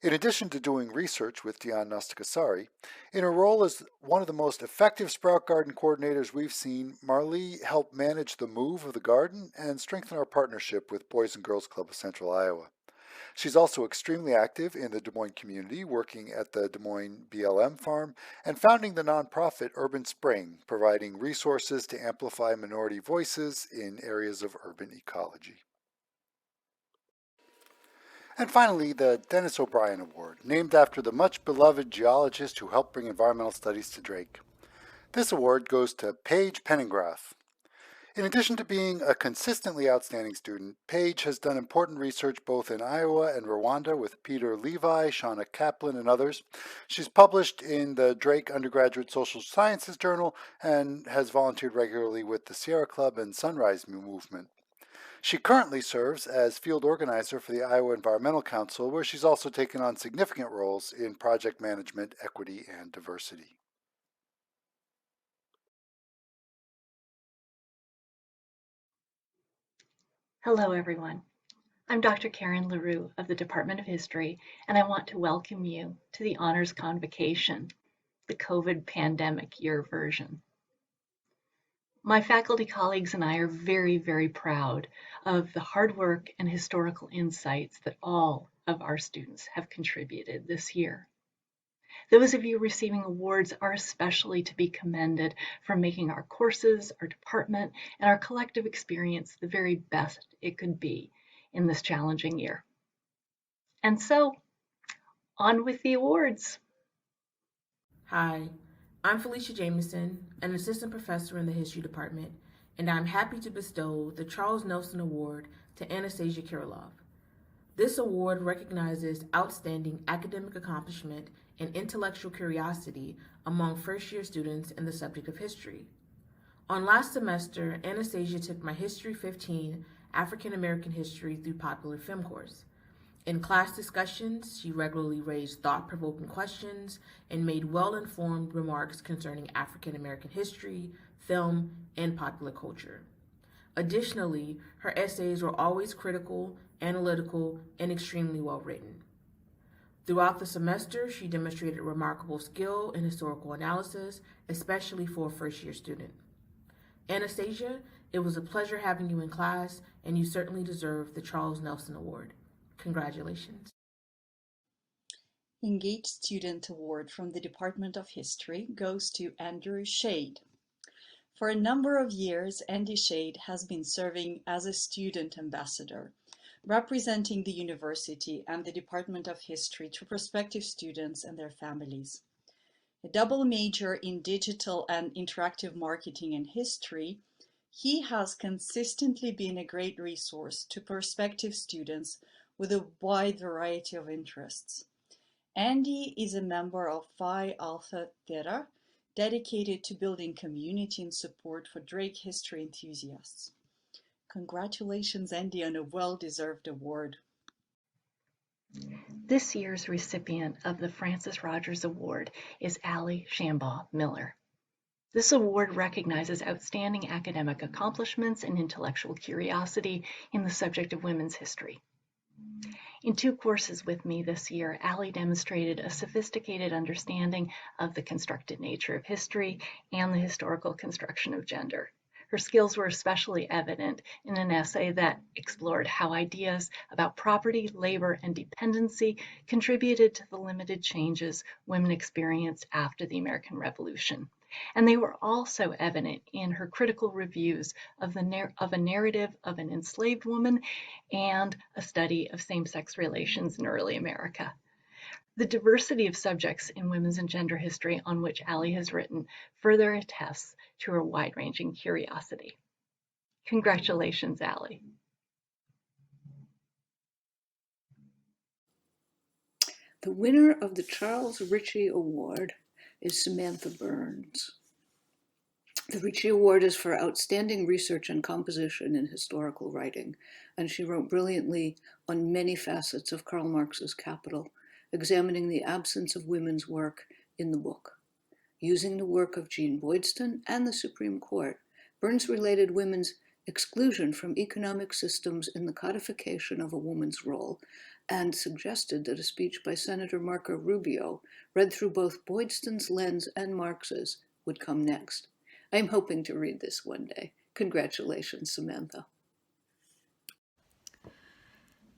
In addition to doing research with Dion Nastakasari, in her role as one of the most effective Sprout Garden coordinators we've seen, Marlee helped manage the move of the garden and strengthen our partnership with Boys and Girls Club of Central Iowa. She's also extremely active in the Des Moines community, working at the Des Moines BLM farm and founding the nonprofit Urban Spring, providing resources to amplify minority voices in areas of urban ecology. And finally, the Dennis O'Brien Award, named after the much-beloved geologist who helped bring environmental studies to Drake. This award goes to Paige Penningrath. In addition to being a consistently outstanding student, Paige has done important research both in Iowa and Rwanda with Peter Levi, Shauna Kaplan, and others. She's published in the Drake Undergraduate Social Sciences Journal and has volunteered regularly with the Sierra Club and Sunrise Movement. She currently serves as field organizer for the Iowa Environmental Council, where she's also taken on significant roles in project management, equity, and diversity. Hello, everyone. I'm Dr. Karen LaRue of the Department of History, and I want to welcome you to the Honors Convocation, the COVID pandemic year version. My faculty colleagues and I are very, very proud of the hard work and historical insights that all of our students have contributed this year. Those of you receiving awards are especially to be commended for making our courses, our department, and our collective experience the very best it could be in this challenging year. And so, on with the awards. Hi, I'm Felicia Jamieson, an assistant professor in the history department, and I'm happy to bestow the Charles Nelson Award to Anastasia Kirilov. This award recognizes outstanding academic accomplishment and intellectual curiosity among first-year students in the subject of history. On last semester, Anastasia took my History 15 African American History through Popular Film course. In class discussions, she regularly raised thought-provoking questions and made well-informed remarks concerning African American history, film, and popular culture. Additionally, her essays were always critical, analytical, and extremely well-written. Throughout the semester, she demonstrated remarkable skill in historical analysis, especially for a first-year student. Anastasia, it was a pleasure having you in class, and you certainly deserve the Charles Nelson Award. Congratulations. Engaged Student Award from the Department of History goes to Andrew Shade. For a number of years, Andy Shade has been serving as a student ambassador, representing the university and the Department of History to prospective students and their families. A double major in digital and interactive marketing and history, he has consistently been a great resource to prospective students with a wide variety of interests. Andy is a member of Phi Alpha Theta, dedicated to building community and support for Drake history enthusiasts. Congratulations, Andy, on a well-deserved award. This year's recipient of the Francis Rogers Award is Allie Shambaugh Miller. This award recognizes outstanding academic accomplishments and intellectual curiosity in the subject of women's history. In 2 courses with me this year, Allie demonstrated a sophisticated understanding of the constructed nature of history and the historical construction of gender. Her skills were especially evident in an essay that explored how ideas about property, labor, and dependency contributed to the limited changes women experienced after the American Revolution. And they were also evident in her critical reviews of a narrative of an enslaved woman and a study of same-sex relations in early America. The diversity of subjects in women's and gender history on which Allie has written further attests to her wide-ranging curiosity. Congratulations, Allie. The winner of the Charles Ritchie Award is Samantha Burns. The Ritchie Award is for outstanding research and composition in historical writing, and she wrote brilliantly on many facets of Karl Marx's Capital, examining the absence of women's work in the book. Using the work of Jean Boydston and the Supreme Court, Burns related women's exclusion from economic systems in the codification of a woman's role, and suggested that a speech by Senator Marco Rubio, read through both Boydston's lens and Marx's, would come next. I'm hoping to read this one day. Congratulations, Samantha.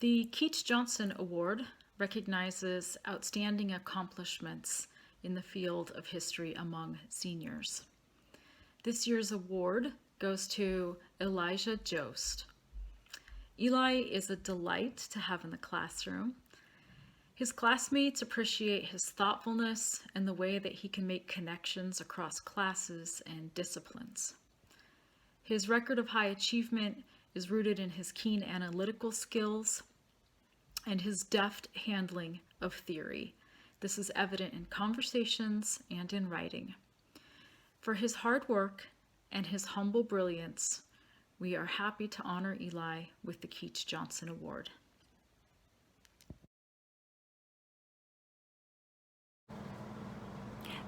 The Keats-Johnson Award recognizes outstanding accomplishments in the field of history among seniors. This year's award goes to Elijah Jost. Eli is a delight to have in the classroom. His classmates appreciate his thoughtfulness and the way that he can make connections across classes and disciplines. His record of high achievement is rooted in his keen analytical skills and his deft handling of theory. This is evident in conversations and in writing. For his hard work and his humble brilliance, we are happy to honor Eli with the Keats-Johnson Award.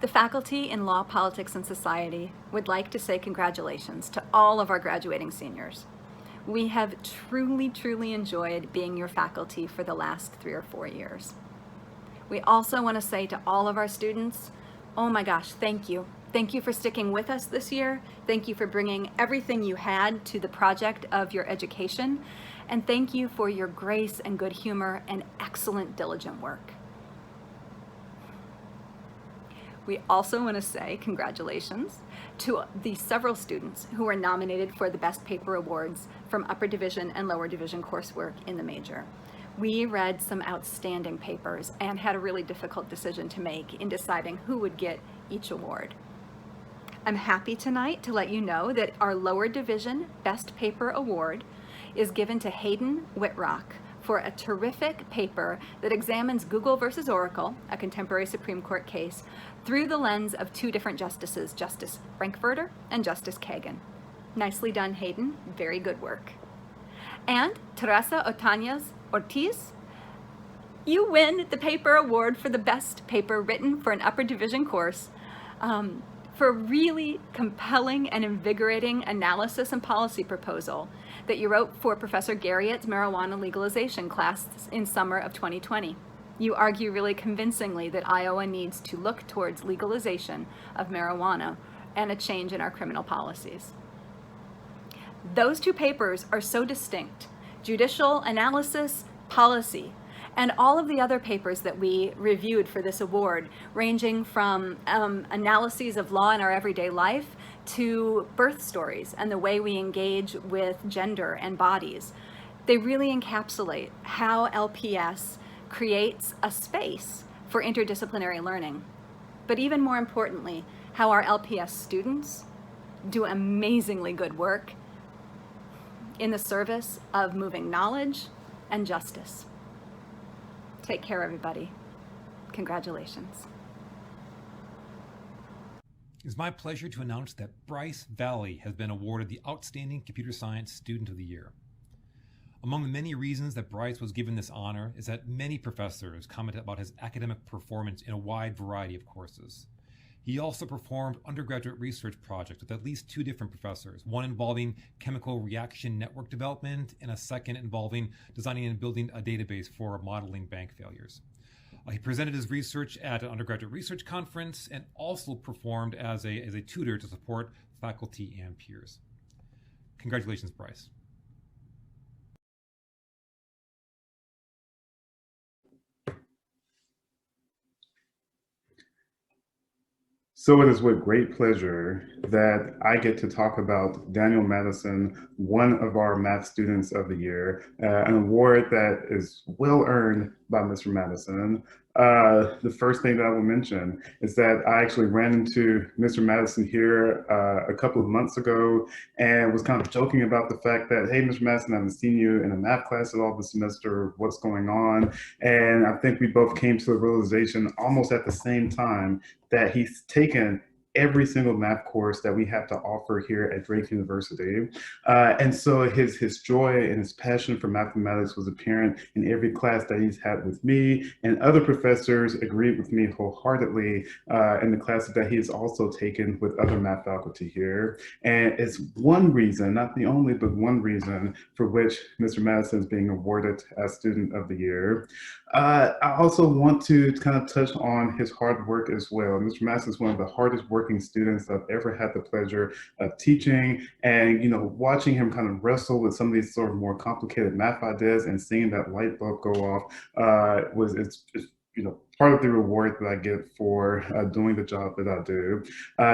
The faculty in Law, Politics, and Society would like to say congratulations to all of our graduating seniors. We have truly enjoyed being your faculty for the last 3 or 4 years. We also want to say to all of our students, oh my gosh, thank you. Thank you for sticking with us this year. Thank you for bringing everything you had to the project of your education. And thank you for your grace and good humor and excellent diligent work. We also want to say congratulations to the several students who were nominated for the Best Paper Awards from upper division and lower division coursework in the major. We read some outstanding papers and had a really difficult decision to make in deciding who would get each award. I'm happy tonight to let you know that our lower division Best Paper Award is given to Hayden Whitrock for a terrific paper that examines Google versus Oracle, a contemporary Supreme Court case, through the lens of 2 different justices, Justice Frankfurter and Justice Kagan. Nicely done, Hayden. Very good work. And Teresa Otañez Ortiz, you win the paper award for the best paper written for an upper division course for a really compelling and invigorating analysis and policy proposal that you wrote for Professor Garriott's marijuana legalization class in summer of 2020. You argue really convincingly that Iowa needs to look towards legalization of marijuana and a change in our criminal policies. Those two papers are so distinct: judicial analysis, policy, and all of the other papers that we reviewed for this award, ranging from analyses of law in our everyday life to birth stories and the way we engage with gender and bodies. They really encapsulate how LPS creates a space for interdisciplinary learning. But even more importantly, how our LPS students do amazingly good work in the service of moving knowledge and justice. Take care, everybody. Congratulations. It's my pleasure to announce that Bryce Valley has been awarded the Outstanding Computer Science Student of the Year. Among the many reasons that Bryce was given this honor is that many professors commented about his academic performance in a wide variety of courses. He also performed undergraduate research projects with at least 2 different professors, one involving chemical reaction network development and a second involving designing and building a database for modeling bank failures. He presented his research at an undergraduate research conference and also performed as a tutor to support faculty and peers. Congratulations, Bryce. So it is with great pleasure that I get to talk about Daniel Madison, one of our math students of the year, an award that is well earned by Mr. Madison. The first thing that I will mention is that I actually ran into Mr. Madison here a couple of months ago and was kind of joking about the fact that, hey, Mr. Madison, I haven't seen you in a math class at all this semester. What's going on? And I think we both came to the realization almost at the same time that he's taken every single math course that we have to offer here at Drake University. And so his joy and his passion for mathematics was apparent in every class that he's had with me, and other professors agreed with me wholeheartedly in the classes that he has also taken with other math faculty here. And it's one reason, not the only, but one reason for which Mr. Madison is being awarded as Student of the Year. I also want to kind of touch on his hard work as well. Mr. Madison is one of the hardest working students I've ever had the pleasure of teaching, and watching him kind of wrestle with some of these sort of more complicated math ideas and seeing that light bulb go off it's part of the reward that I get for doing the job that I do.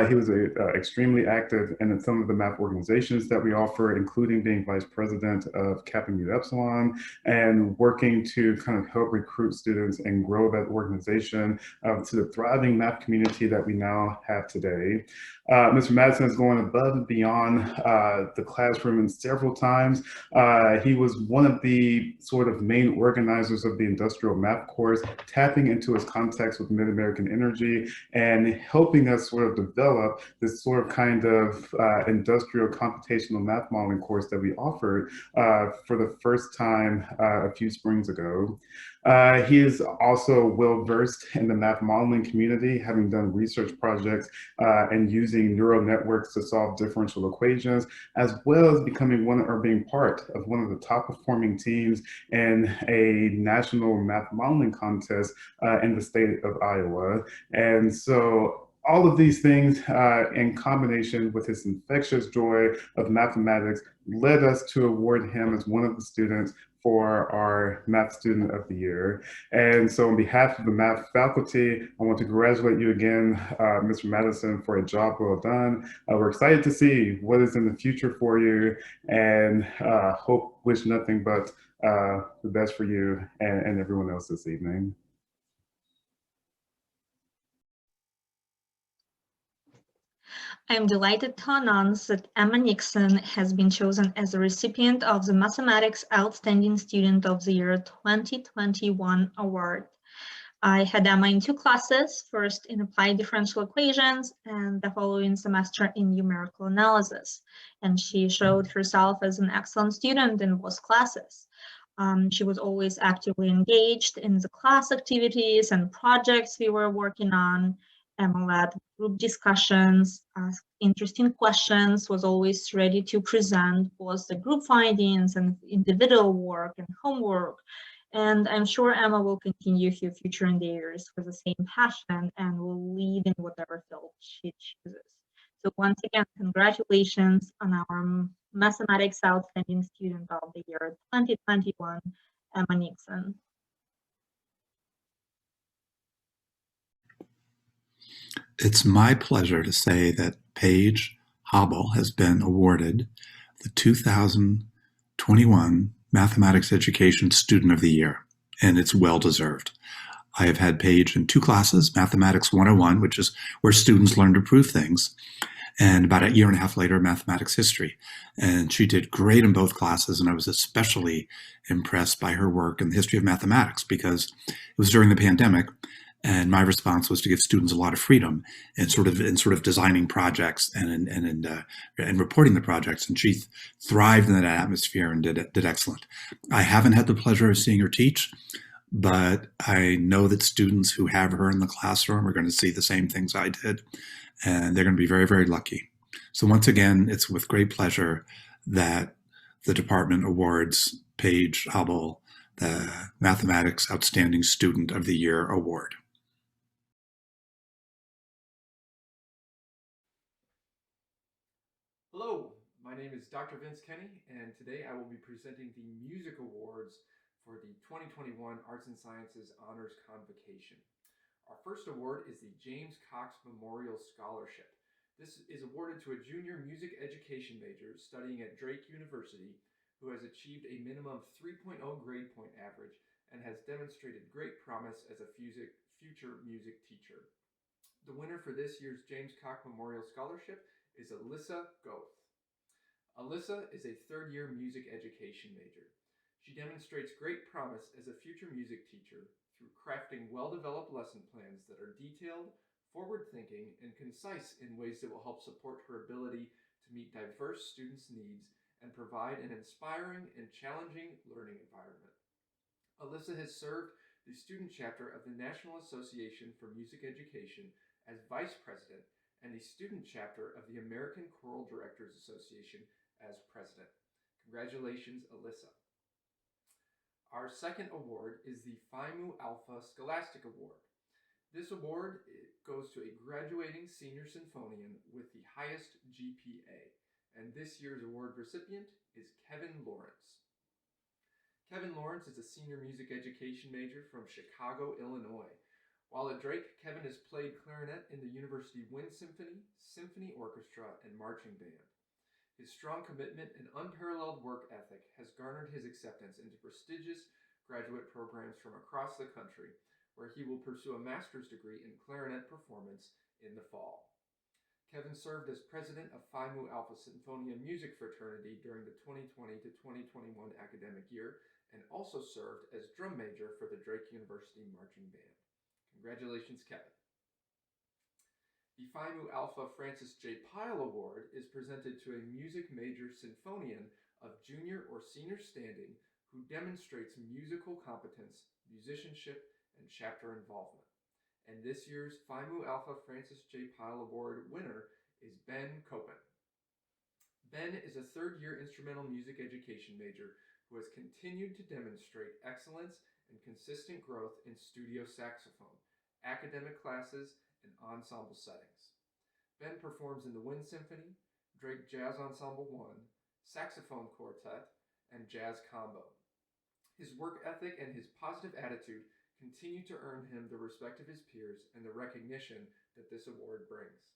He was extremely active in some of the math organizations that we offer, including being vice president of Kappa Mu Epsilon and working to kind of help recruit students and grow that organization to the thriving math community that we now have today. Mr. Madison is going above and beyond the classroom in several times. He was one of the sort of main organizers of the industrial math course, tapping into his contacts with Mid-American Energy and helping us sort of develop this sort of kind of industrial computational math modeling course that we offered for the first time a few springs ago. He is also well-versed in the math modeling community, having done research projects and using neural networks to solve differential equations, as well as being part of one of the top performing teams in a national math modeling contest in the state of Iowa. And so all of these things in combination with his infectious joy of mathematics led us to award him as one of the students for our Math Student of the Year. And so on behalf of the math faculty, I want to congratulate you again, Mr. Madison, for a job well done. We're excited to see what is in the future for you, and wish nothing but the best for you and everyone else this evening. I am delighted to announce that Emma Nixon has been chosen as the recipient of the Mathematics Outstanding Student of the Year 2021 award. I had Emma in 2 classes, first in applied differential equations and the following semester in numerical analysis. And she showed herself as an excellent student in both classes. She was always actively engaged in the class activities and projects we were working on. Emma led group discussions, asked interesting questions, was always ready to present both the group findings and individual work and homework. And I'm sure Emma will continue her future endeavors with the same passion and will lead in whatever field she chooses. So once again, congratulations on our Mathematics Outstanding Student of the Year 2021, Emma Nixon. It's my pleasure to say that Paige Hobble has been awarded the 2021 Mathematics Education Student of the Year, and it's well deserved. I have had Paige in 2 classes, Mathematics 101, which is where students learn to prove things, and about a year and a half later, Mathematics History. And she did great in both classes, and I was especially impressed by her work in the history of mathematics because it was during the pandemic, and my response was to give students a lot of freedom in sort of designing projects and reporting the projects. And she thrived in that atmosphere and did excellent. I haven't had the pleasure of seeing her teach, but I know that students who have her in the classroom are going to see the same things I did, and they're going to be very, very lucky. So once again, it's with great pleasure that the department awards Paige Hubble the Mathematics Outstanding Student of the Year Award. Hello, my name is Dr. Vince Kenny, and today I will be presenting the Music Awards for the 2021 Arts and Sciences Honors Convocation. Our first award is the James Cox Memorial Scholarship. This is awarded to a junior music education major studying at Drake University who has achieved a minimum 3.0 grade point average and has demonstrated great promise as a future music teacher. The winner for this year's James Cox Memorial Scholarship is Alyssa Goth. Alyssa is a third-year music education major. She demonstrates great promise as a future music teacher through crafting well-developed lesson plans that are detailed, forward-thinking, and concise in ways that will help support her ability to meet diverse students' needs and provide an inspiring and challenging learning environment. Alyssa has served the student chapter of the National Association for Music Education as vice president and the student chapter of the American Choral Directors Association as president. Congratulations, Alyssa. Our second award is the Phi Mu Alpha Scholastic Award. This award goes to a graduating senior symphonian with the highest GPA, and this year's award recipient is Kevin Lawrence. Kevin Lawrence is a senior music education major from Chicago, Illinois. While at Drake, Kevin has played clarinet in the University Wind Symphony, Symphony Orchestra, and Marching Band. His strong commitment and unparalleled work ethic has garnered his acceptance into prestigious graduate programs from across the country, where he will pursue a master's degree in clarinet performance in the fall. Kevin served as president of Phi Mu Alpha Sinfonia Music Fraternity during the 2020 to 2021 academic year and also served as drum major for the Drake University Marching Band. Congratulations, Kevin. The Phi Mu Alpha Francis J. Pyle Award is presented to a music major symphonian of junior or senior standing who demonstrates musical competence, musicianship, and chapter involvement. And this year's Phi Mu Alpha Francis J. Pyle Award winner is Ben Copen. Ben is a third-year instrumental music education major who has continued to demonstrate excellence and consistent growth in studio saxophone, academic classes, and ensemble settings. Ben performs in the Wind Symphony, Drake Jazz Ensemble 1, Saxophone Quartet, and Jazz Combo. His work ethic and his positive attitude continue to earn him the respect of his peers and the recognition that this award brings.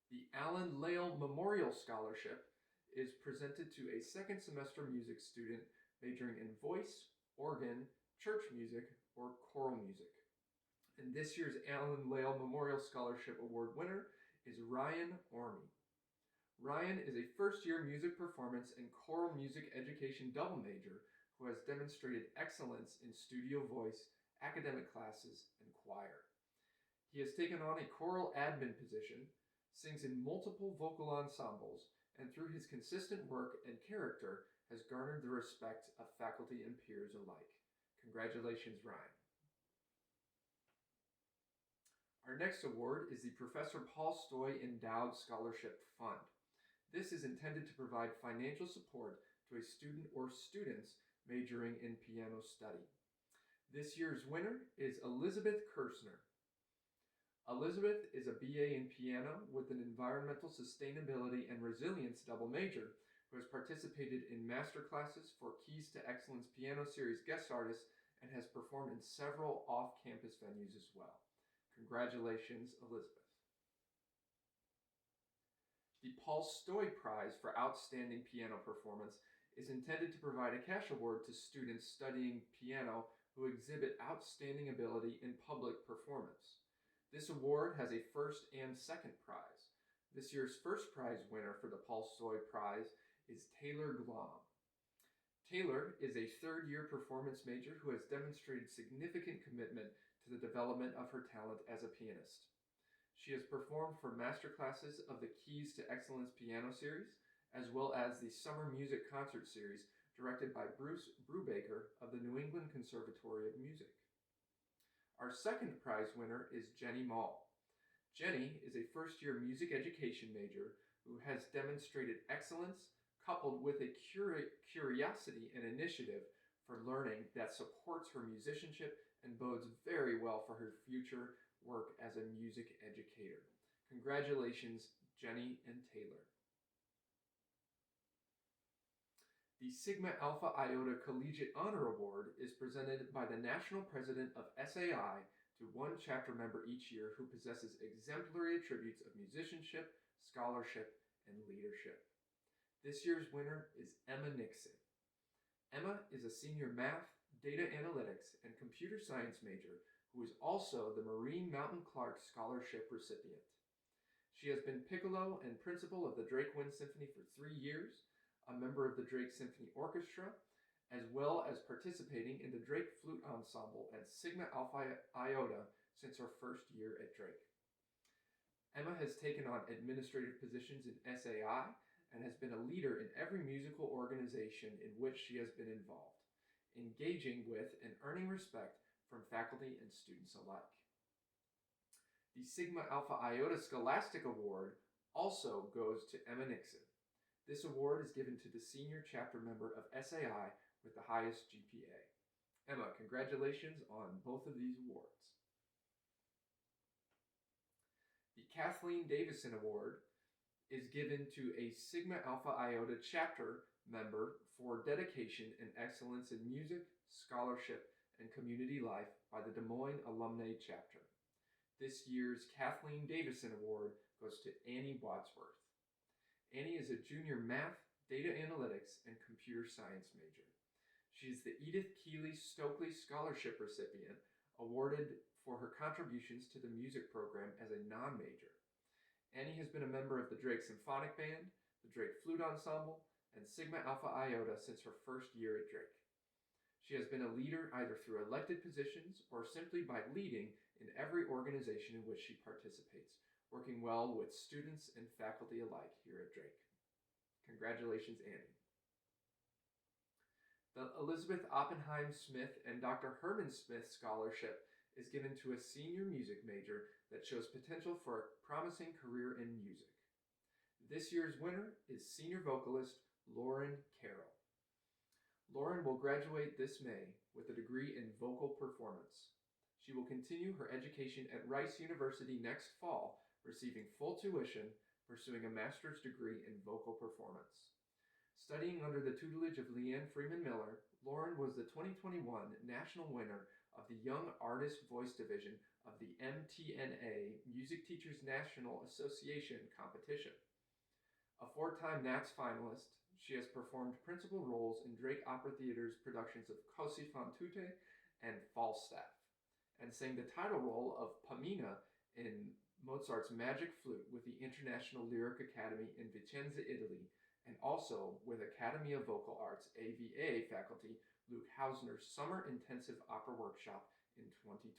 The Alan Lale Memorial Scholarship is presented to a second semester music student majoring in voice, organ, church music, or choral music. And this year's Alan Lale Memorial Scholarship Award winner is Ryan Orme. Ryan is a first-year music performance and choral music education double major who has demonstrated excellence in studio voice, academic classes, and choir. He has taken on a choral admin position, sings in multiple vocal ensembles, and through his consistent work and character has garnered the respect of faculty and peers alike. Congratulations, Ryan. Our next award is the Professor Paul Stoy Endowed Scholarship Fund. This is intended to provide financial support to a student or students majoring in piano study. This year's winner is Elizabeth Kersner. Elizabeth is a BA in piano with an environmental sustainability and resilience double major who has participated in master classes for Keys to Excellence Piano Series guest artists and has performed in several off-campus venues as well. Congratulations, Elizabeth. The Paul Stoy Prize for Outstanding Piano Performance is intended to provide a cash award to students studying piano who exhibit outstanding ability in public performance. This award has a first and second prize. This year's first prize winner for the Paul Stoy Prize is Taylor Glom. Taylor is a third-year performance major who has demonstrated significant commitment to the development of her talent as a pianist. She has performed for master classes of the Keys to Excellence Piano Series, as well as the Summer Music Concert Series directed by Bruce Brubaker of the New England Conservatory of Music. Our second prize winner is Jenny Mall. Jenny is a first-year music education major who has demonstrated excellence coupled with a curiosity and initiative for learning that supports her musicianship and bodes very well for her future work as a music educator. Congratulations, Jenny and Taylor. The Sigma Alpha Iota Collegiate Honor Award is presented by the National President of SAI to one chapter member each year who possesses exemplary attributes of musicianship, scholarship, and leadership. This year's winner is Emma Nixon. Emma is a senior math, data analytics, and computer science major who is also the Maureen Mountain Clark Scholarship recipient. She has been piccolo and principal of the Drake Wind Symphony for 3 years, a member of the Drake Symphony Orchestra, as well as participating in the Drake Flute Ensemble at Sigma Alpha Iota since her first year at Drake. Emma has taken on administrative positions in SAI and has been a leader in every musical organization in which she has been involved, engaging with and earning respect from faculty and students alike. The Sigma Alpha Iota Scholastic Award also goes to Emma Nixon. This award is given to the senior chapter member of SAI with the highest GPA. Emma, congratulations on both of these awards. The Kathleen Davison Award is given to a Sigma Alpha Iota chapter member for dedication and excellence in music, scholarship, and community life by the Des Moines Alumni Chapter. This year's Kathleen Davison Award goes to Annie Wadsworth. Annie is a junior math, data analytics, and computer science major. She is the Edith Keeley Stokely Scholarship recipient, awarded for her contributions to the music program as a non-major. Annie has been a member of the Drake Symphonic Band, the Drake Flute Ensemble, and Sigma Alpha Iota since her first year at Drake. She has been a leader either through elected positions or simply by leading in every organization in which she participates, working well with students and faculty alike here at Drake. Congratulations, Annie. The Elizabeth Oppenheim Smith and Dr. Herman Smith Scholarship is given to a senior music major that shows potential for a promising career in music. This year's winner is senior vocalist Lauren Carroll. Lauren will graduate this May with a degree in vocal performance. She will continue her education at Rice University next fall, receiving full tuition, pursuing a master's degree in vocal performance. Studying under the tutelage of Leanne Freeman Miller, Lauren was the 2021 national winner of the Young Artist Voice Division of the MTNA Music Teachers National Association competition. A 4-time Nats finalist, she has performed principal roles in Drake Opera Theater's productions of Così fan tutte and Falstaff, and sang the title role of Pamina in Mozart's Magic Flute with the International Lyric Academy in Vicenza, Italy, and also with Academy of Vocal Arts AVA faculty Luke Hausner's Summer Intensive Opera Workshop in 2020.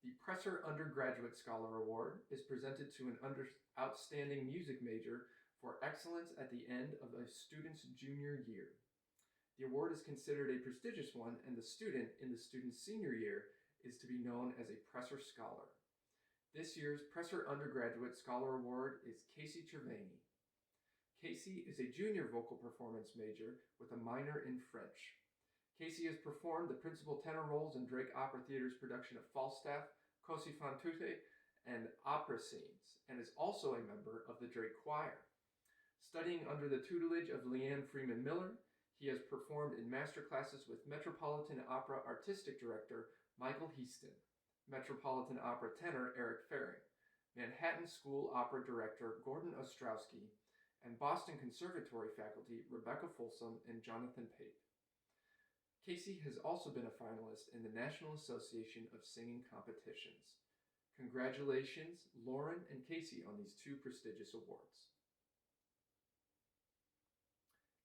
The Presser Undergraduate Scholar Award is presented to an outstanding music major for excellence at the end of a student's junior year. The award is considered a prestigious one, and the student in the student's senior year is to be known as a Presser Scholar. This year's Presser Undergraduate Scholar Award is Casey Cerveni. Casey is a junior vocal performance major with a minor in French. Casey has performed the principal tenor roles in Drake Opera Theater's production of Falstaff, Così fan tutte, and opera scenes, and is also a member of the Drake Choir. Studying under the tutelage of Leanne Freeman Miller, he has performed in master classes with Metropolitan Opera Artistic Director Michael Heaston, Metropolitan Opera tenor Eric Faring, Manhattan School Opera Director Gordon Ostrowski, and Boston Conservatory faculty Rebecca Folsom and Jonathan Pate. Casey has also been a finalist in the National Association of Singing competitions. Congratulations, Lauren and Casey, on these two prestigious awards.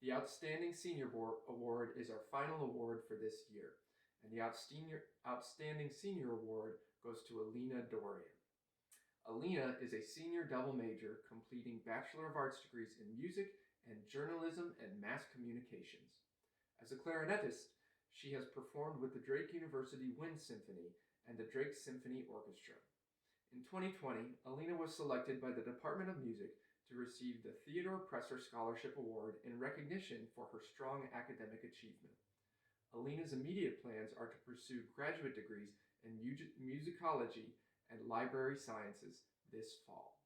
The Outstanding Senior Award is our final award for this year, and the Outstanding Senior Award goes to Alina Dorian. Alina is a senior double major completing Bachelor of Arts degrees in music and journalism and mass communications. As a clarinetist, she has performed with the Drake University Wind Symphony and the Drake Symphony Orchestra. In 2020, Alina was selected by the Department of Music to receive the Theodore Presser Scholarship Award in recognition for her strong academic achievement. Alina's immediate plans are to pursue graduate degrees in musicology and library sciences this fall.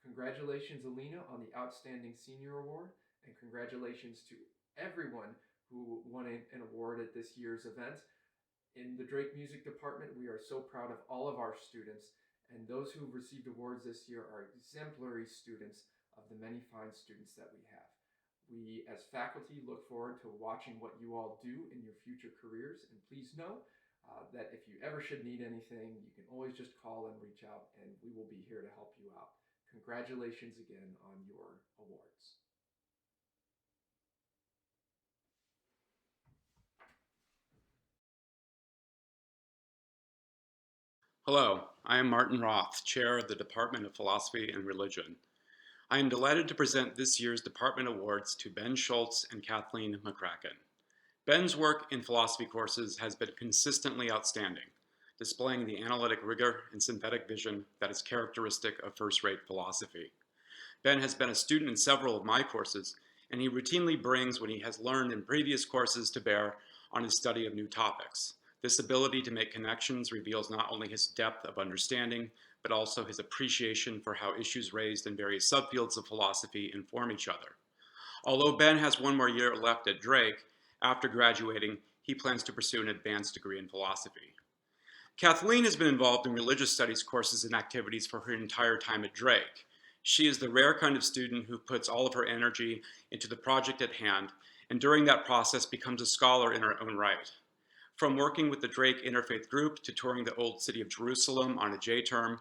Congratulations, Alina, on the Outstanding Senior Award, and congratulations to everyone who won an award at this year's event. In the Drake Music Department, we are so proud of all of our students, and those who received awards this year are exemplary students of the many fine students that we have. We, as faculty, look forward to watching what you all do in your future careers, and please know that if you ever should need anything, you can always just call and reach out, and we will be here to help you out. Congratulations again on your awards. Hello, I am Martin Roth, Chair of the Department of Philosophy and Religion. I am delighted to present this year's Department Awards to Ben Schultz and Kathleen McCracken. Ben's work in philosophy courses has been consistently outstanding, displaying the analytic rigor and synthetic vision that is characteristic of first-rate philosophy. Ben has been a student in several of my courses, and he routinely brings what he has learned in previous courses to bear on his study of new topics. This ability to make connections reveals not only his depth of understanding, but also his appreciation for how issues raised in various subfields of philosophy inform each other. Although Ben has one more year left at Drake, after graduating, he plans to pursue an advanced degree in philosophy. Kathleen has been involved in religious studies courses and activities for her entire time at Drake. She is the rare kind of student who puts all of her energy into the project at hand, and during that process becomes a scholar in her own right. From working with the Drake Interfaith Group to touring the Old City of Jerusalem on a J-term,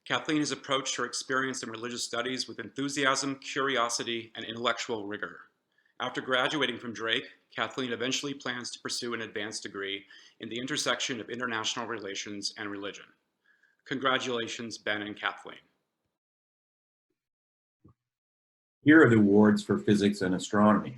Kathleen has approached her experience in religious studies with enthusiasm, curiosity, and intellectual rigor. After graduating from Drake, Kathleen eventually plans to pursue an advanced degree in the intersection of international relations and religion. Congratulations, Ben and Kathleen. Here are the awards for physics and astronomy.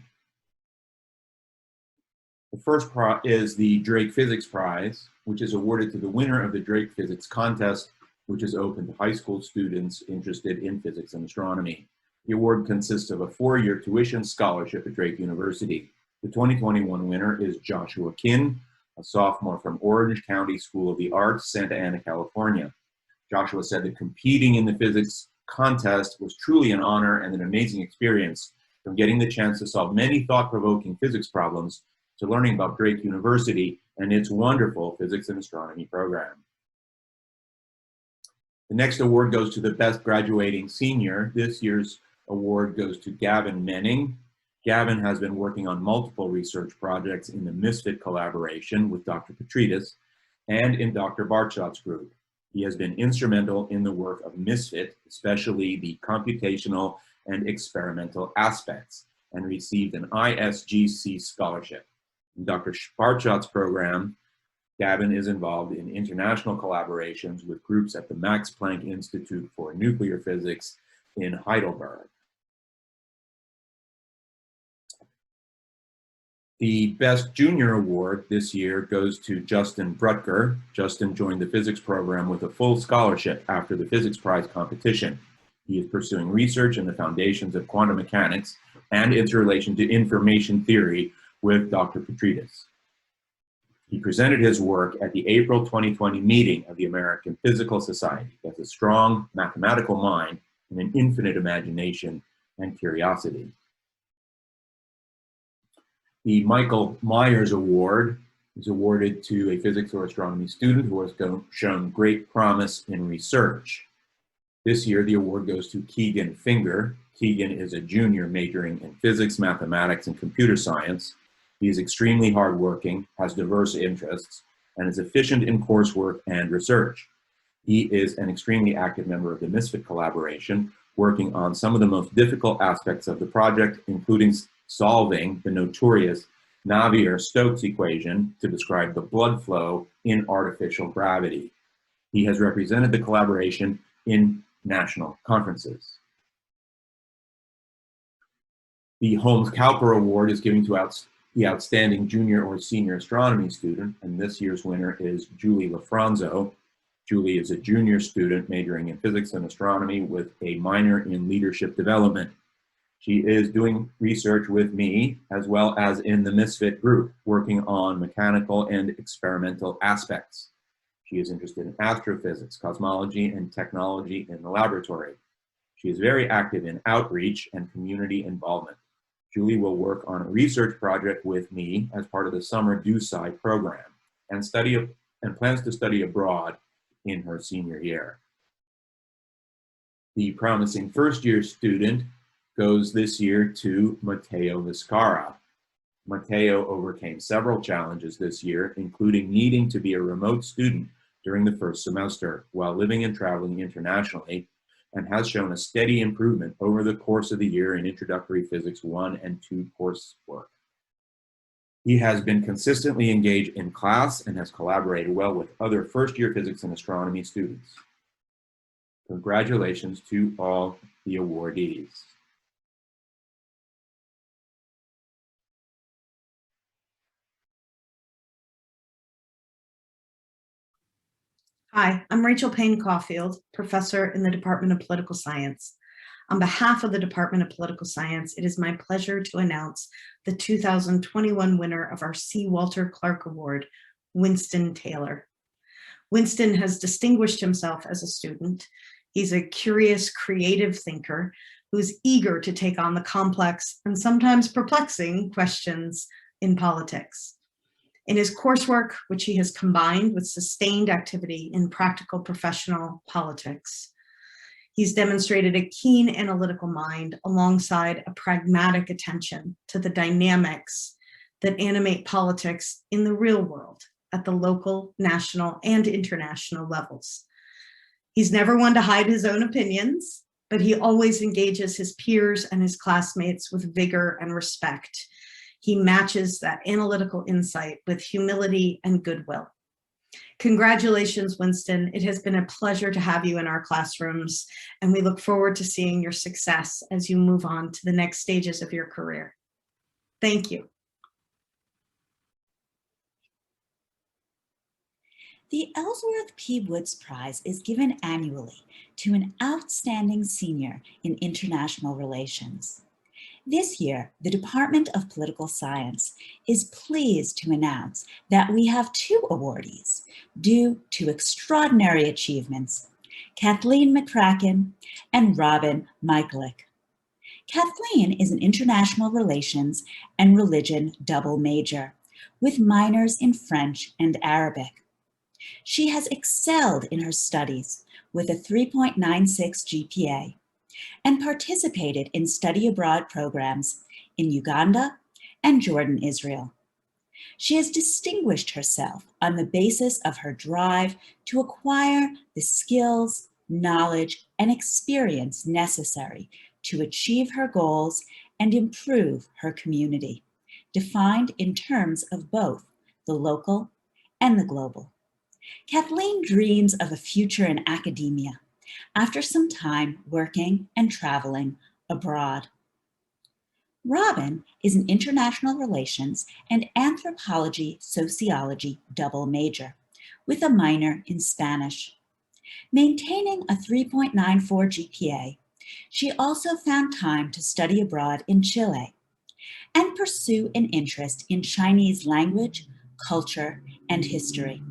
The first is the Drake Physics Prize, which is awarded to the winner of the Drake Physics Contest, which is open to high school students interested in physics and astronomy. The award consists of a 4-year tuition scholarship at Drake University. The 2021 winner is Joshua Kinn, a sophomore from Orange County School of the Arts, Santa Ana, California. Joshua said that competing in the physics contest was truly an honor and an amazing experience, from getting the chance to solve many thought-provoking physics problems to learning about Drake University and its wonderful physics and astronomy program. The next award goes to the best graduating senior. This year's award goes to Gavin Menning. Gavin has been working on multiple research projects in the MISFIT collaboration with Dr. Petridis and in Dr. Bartschot's group. He has been instrumental in the work of MISFIT, especially the computational and experimental aspects, and received an ISGC scholarship. In Dr. Bartschot's program, Gavin is involved in international collaborations with groups at the Max Planck Institute for Nuclear Physics in Heidelberg. The Best Junior Award this year goes to Justin Brutker. Justin joined the physics program with a full scholarship after the Physics Prize competition. He is pursuing research in the foundations of quantum mechanics and its relation to information theory with Dr. Petridis. He presented his work at the April 2020 meeting of the American Physical Society. He has a strong mathematical mind and an infinite imagination and curiosity. The Michael Myers Award is awarded to a physics or astronomy student who has shown great promise in research. This year, the award goes to Keegan Finger. Keegan is a junior majoring in physics, mathematics, and computer science. He is extremely hardworking, has diverse interests, and is efficient in coursework and research. He is an extremely active member of the Misfit collaboration, working on some of the most difficult aspects of the project, including solving the notorious Navier-Stokes equation to describe the blood flow in artificial gravity. He has represented the collaboration in national conferences. The Holmes Cowper Award is given to the outstanding junior or senior astronomy student, and this year's winner is Julie LaFranzo. Julie is a junior student majoring in physics and astronomy with a minor in leadership development. She is doing research with me as well as in the Misfit group, working on mechanical and experimental aspects. She is interested in astrophysics, cosmology, and technology in the laboratory. She is very active in outreach and community involvement. Julie will work on a research project with me as part of the summer DoSci program and plans to study abroad in her senior year. The promising first-year student goes this year to Matteo Viscara. Matteo overcame several challenges this year, including needing to be a remote student during the first semester while living and traveling internationally, and has shown a steady improvement over the course of the year in Introductory Physics 1 and 2 coursework. He has been consistently engaged in class and has collaborated well with other first-year physics and astronomy students. Congratulations to all the awardees. Hi, I'm Rachel Payne Caulfield, professor in the Department of Political Science. On behalf of the Department of Political Science, it is my pleasure to announce the 2021 winner of our C. Walter Clark Award, Winston Taylor. Winston has distinguished himself as a student. He's a curious, creative thinker who's eager to take on the complex and sometimes perplexing questions in politics. In his coursework, which he has combined with sustained activity in practical professional politics, he's demonstrated a keen analytical mind alongside a pragmatic attention to the dynamics that animate politics in the real world at the local, national, and international levels. He's never one to hide his own opinions, but he always engages his peers and his classmates with vigor and respect. He matches that analytical insight with humility and goodwill. Congratulations, Winston. It has been a pleasure to have you in our classrooms, and we look forward to seeing your success as you move on to the next stages of your career. Thank you. The Ellsworth P. Woods Prize is given annually to an outstanding senior in international relations. This year, the Department of Political Science is pleased to announce that we have two awardees due to extraordinary achievements, Kathleen McCracken and Robin Michalik. Kathleen is an international relations and religion double major with minors in French and Arabic. She has excelled in her studies with a 3.96 GPA and participated in study abroad programs in Uganda and Jordan, Israel. She has distinguished herself on the basis of her drive to acquire the skills, knowledge, and experience necessary to achieve her goals and improve her community, defined in terms of both the local and the global. Kathleen dreams of a future in academia after some time working and traveling abroad. Robin is an international relations and anthropology sociology double major with a minor in Spanish. Maintaining a 3.94 GPA, she also found time to study abroad in Chile and pursue an interest in Chinese language, culture, and history.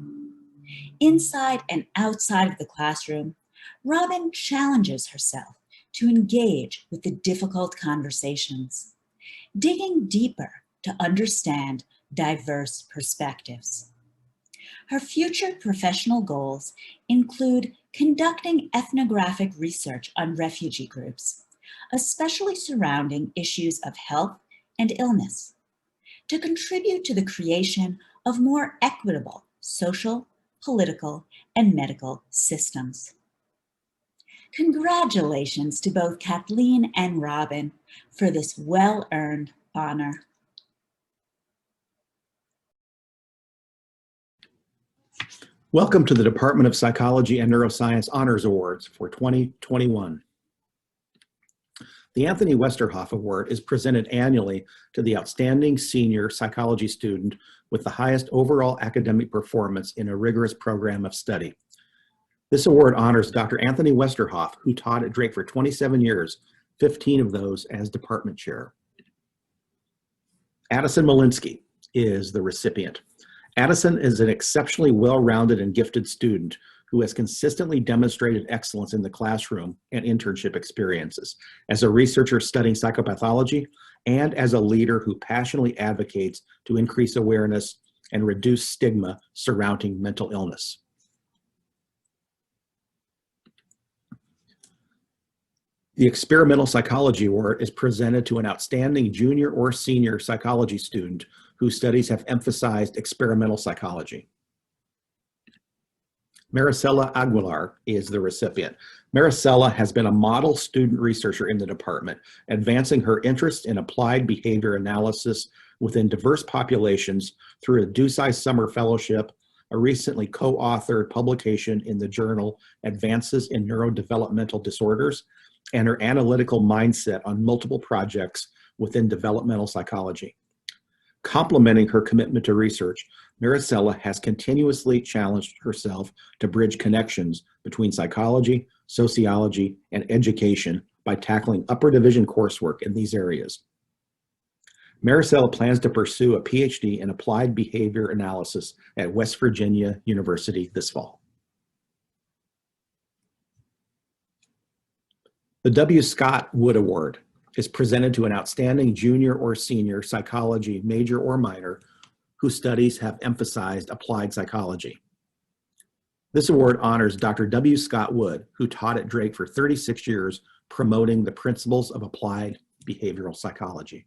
Inside and outside of the classroom, Robin challenges herself to engage with the difficult conversations, digging deeper to understand diverse perspectives. Her future professional goals include conducting ethnographic research on refugee groups, especially surrounding issues of health and illness, to contribute to the creation of more equitable social, political, and medical systems. Congratulations to both Kathleen and Robin for this well-earned honor. Welcome to the Department of Psychology and Neuroscience Honors Awards for 2021. The Anthony Westerhoff Award is presented annually to the outstanding senior psychology student with the highest overall academic performance in a rigorous program of study. This award honors Dr. Anthony Westerhoff, who taught at Drake for 27 years, 15 of those as department chair. Addison Malinsky is the recipient. Addison is an exceptionally well-rounded and gifted student who has consistently demonstrated excellence in the classroom and internship experiences, as a researcher studying psychopathology and as a leader who passionately advocates to increase awareness and reduce stigma surrounding mental illness. The Experimental Psychology Award is presented to an outstanding junior or senior psychology student whose studies have emphasized experimental psychology. Maricela Aguilar is the recipient. Maricela has been a model student researcher in the department, advancing her interest in applied behavior analysis within diverse populations through a Dusai Summer Fellowship, a recently co-authored publication in the journal Advances in Neurodevelopmental Disorders, and her analytical mindset on multiple projects within developmental psychology. Complementing her commitment to research, Maricela has continuously challenged herself to bridge connections between psychology, sociology, and education by tackling upper division coursework in these areas. Maricela plans to pursue a PhD in applied behavior analysis at West Virginia University this fall. The W. Scott Wood Award is presented to an outstanding junior or senior psychology major or minor whose studies have emphasized applied psychology. This award honors Dr. W. Scott Wood, who taught at Drake for 36 years, promoting the principles of applied behavioral psychology.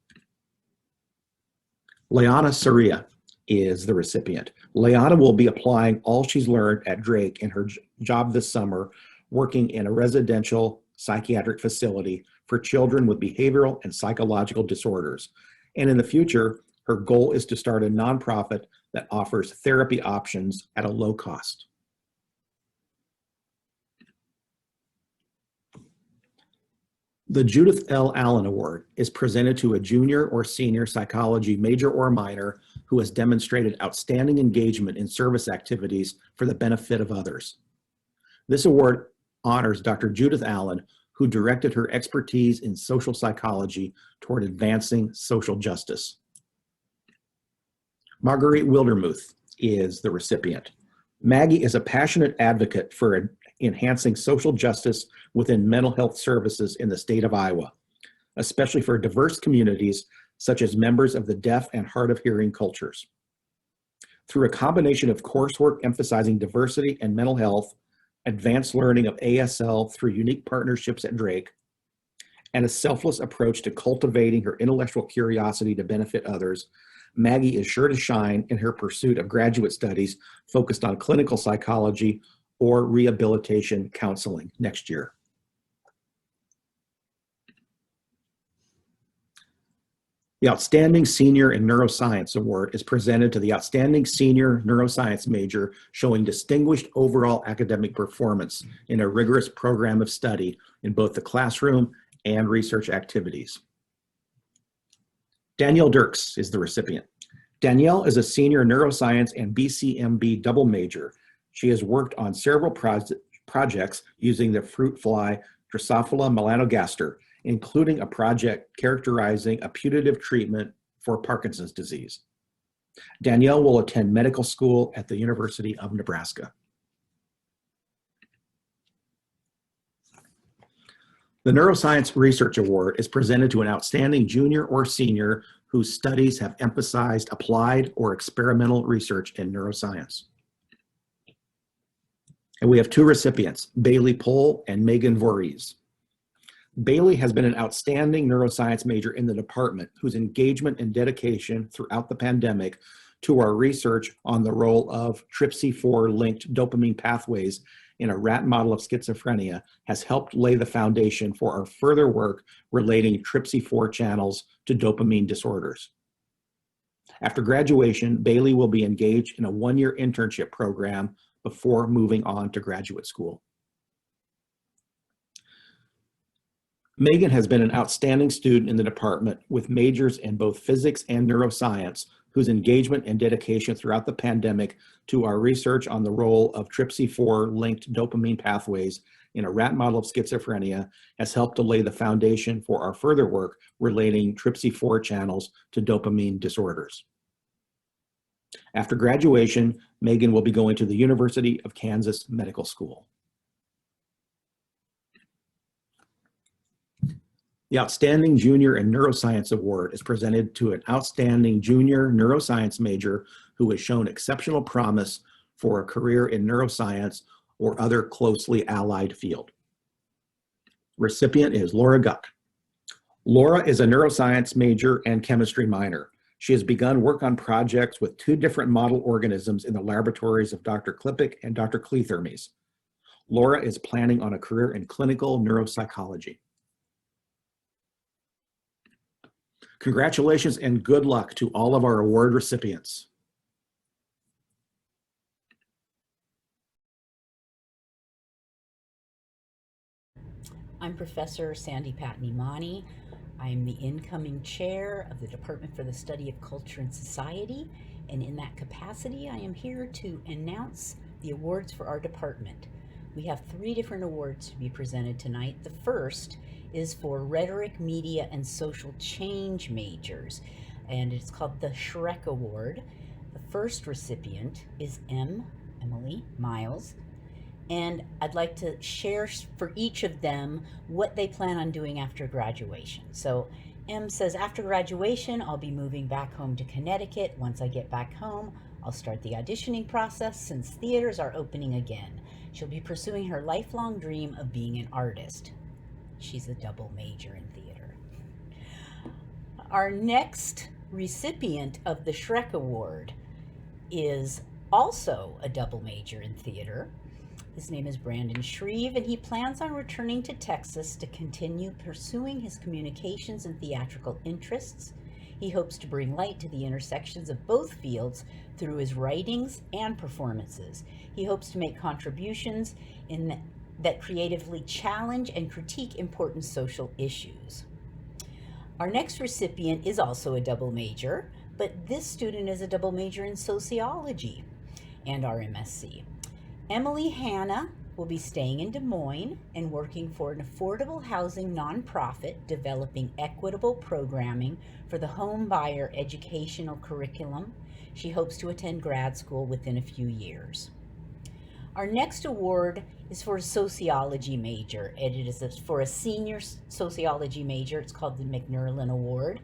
Leana Soria is the recipient. Leana will be applying all she's learned at Drake in her job this summer, working in a residential psychiatric facility for children with behavioral and psychological disorders. And in the future, her goal is to start a nonprofit that offers therapy options at a low cost. The Judith L. Allen Award is presented to a junior or senior psychology major or minor who has demonstrated outstanding engagement in service activities for the benefit of others. This award honors Dr. Judith Allen, who directed her expertise in social psychology toward advancing social justice. Marguerite Wildermuth is the recipient. Maggie is a passionate advocate for enhancing social justice within mental health services in the state of Iowa, especially for diverse communities such as members of the deaf and hard of hearing cultures. Through a combination of coursework emphasizing diversity and mental health, advanced learning of ASL through unique partnerships at Drake, and a selfless approach to cultivating her intellectual curiosity to benefit others, Maggie is sure to shine in her pursuit of graduate studies focused on clinical psychology or rehabilitation counseling next year. The Outstanding Senior in Neuroscience Award is presented to the outstanding senior neuroscience major showing distinguished overall academic performance in a rigorous program of study in both the classroom and research activities. Danielle Dirks is the recipient. Danielle is a senior neuroscience and BCMB double major. She has worked on several projects using the fruit fly Drosophila melanogaster, including a project characterizing a putative treatment for Parkinson's disease. Danielle will attend medical school at the University of Nebraska. The Neuroscience Research Award is presented to an outstanding junior or senior whose studies have emphasized applied or experimental research in neuroscience. And we have two recipients, Bailey Pohl and Megan Voorhees. Bailey has been an outstanding neuroscience major in the department whose engagement and dedication throughout the pandemic to our research on the role of TRPC4-linked dopamine pathways in a rat model of schizophrenia has helped lay the foundation for our further work relating TRPC4 channels to dopamine disorders. After graduation, Bailey will be engaged in a one-year internship program before moving on to graduate school. Megan has been an outstanding student in the department with majors in both physics and neuroscience, whose engagement and dedication throughout the pandemic to our research on the role of TRPC4-linked dopamine pathways in a rat model of schizophrenia has helped to lay the foundation for our further work relating TRPC4 channels to dopamine disorders. After graduation, Megan will be going to the University of Kansas Medical School. The Outstanding Junior in Neuroscience Award is presented to an outstanding junior neuroscience major who has shown exceptional promise for a career in neuroscience or other closely allied field. Recipient is Laura Guck. Laura is a neuroscience major and chemistry minor. She has begun work on projects with two different model organisms in the laboratories of Dr. Klippick and Dr. Kleethermes. Laura is planning on a career in clinical neuropsychology. Congratulations and good luck to all of our award recipients. I'm Professor Sandy Patnimani. I am the incoming chair of the Department for the Study of Culture and Society, and in that capacity, I am here to announce the awards for our department. We have 3 different awards to be presented tonight. The first is for Rhetoric, Media, and Social Change majors, and it's called the Shrek Award. The first recipient is Emily Miles, and I'd like to share for each of them what they plan on doing after graduation. So M says, after graduation, I'll be moving back home to Connecticut. Once I get back home, I'll start the auditioning process since theaters are opening again. She'll be pursuing her lifelong dream of being an artist. She's a double major in theater. Our next recipient of the Shrek Award is also a double major in theater. His name is Brandon Shreve, and he plans on returning to Texas to continue pursuing his communications and theatrical interests. He hopes to bring light to the intersections of both fields through his writings and performances. He hopes to make contributions that creatively challenge and critique important social issues. Our next recipient is also a double major, but this student is a double major in sociology and our MSc. Emily Hanna will be staying in Des Moines and working for an affordable housing nonprofit developing equitable programming for the home buyer educational curriculum. She hopes to attend grad school within a few years. Our next award is for a sociology major, and it is for a senior sociology major. It's called the McNerlin Award.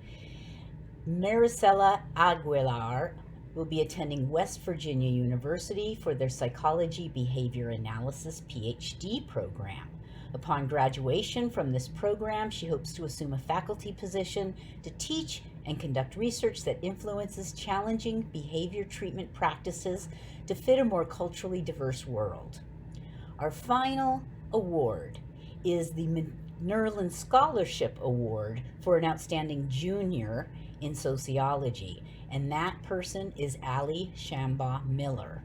Maricela Aguilar will be attending West Virginia University for their Psychology Behavior Analysis PhD program. Upon graduation from this program, she hopes to assume a faculty position to teach and conduct research that influences challenging behavior treatment practices to fit a more culturally diverse world. Our final award is the McNerlin Scholarship Award for an outstanding junior in sociology, and that person is Allie Shambaugh Miller.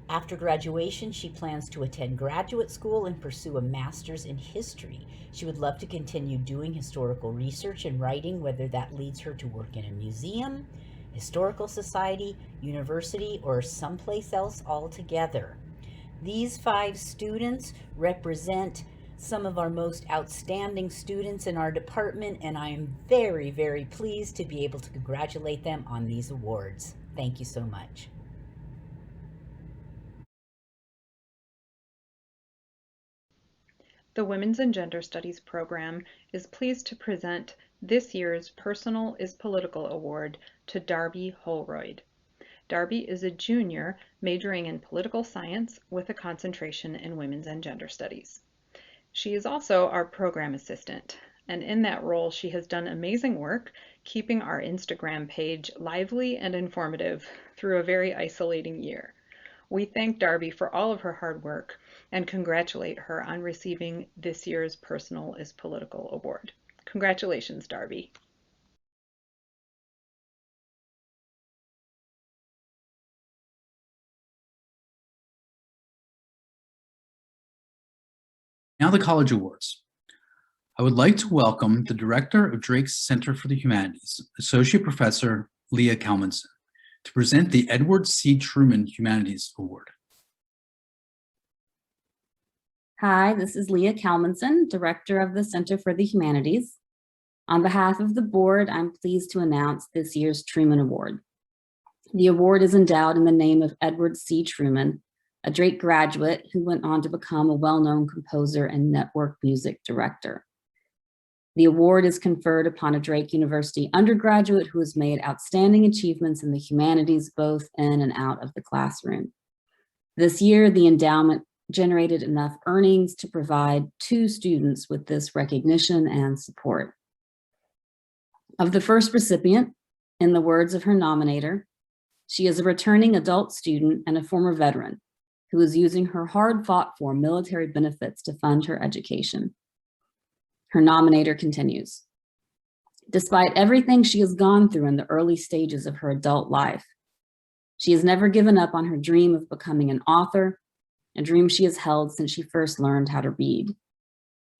After graduation, she plans to attend graduate school and pursue a master's in history. She would love to continue doing historical research and writing, whether that leads her to work in a museum, historical society, university, or someplace else altogether. These 5 students represent some of our most outstanding students in our department, and I am very, very pleased to be able to congratulate them on these awards. Thank you so much. The Women's and Gender Studies program is pleased to present this year's Personal is Political Award to Darby Holroyd. Darby is a junior majoring in political science with a concentration in women's and gender studies. She is also our program assistant, and in that role she has done amazing work keeping our Instagram page lively and informative through a very isolating year. We thank Darby for all of her hard work and congratulate her on receiving this year's Personal is Political Award. Congratulations, Darby. Now the College Awards. I would like to welcome the Director of Drake's Center for the Humanities, Associate Professor Leah Kalmanson, to present the Edward C. Truman Humanities Award. Hi, this is Leah Kalmanson, Director of the Center for the Humanities. On behalf of the board, I'm pleased to announce this year's Truman Award. The award is endowed in the name of Edward C. Truman, a Drake graduate who went on to become a well-known composer and network music director. The award is conferred upon a Drake University undergraduate who has made outstanding achievements in the humanities both in and out of the classroom. This year, the endowment generated enough earnings to provide 2 students with this recognition and support. Of the first recipient, in the words of her nominator, she is a returning adult student and a former veteran who is using her hard-fought-for military benefits to fund her education. Her nominator continues, despite everything she has gone through in the early stages of her adult life, she has never given up on her dream of becoming an author, a dream she has held since she first learned how to read.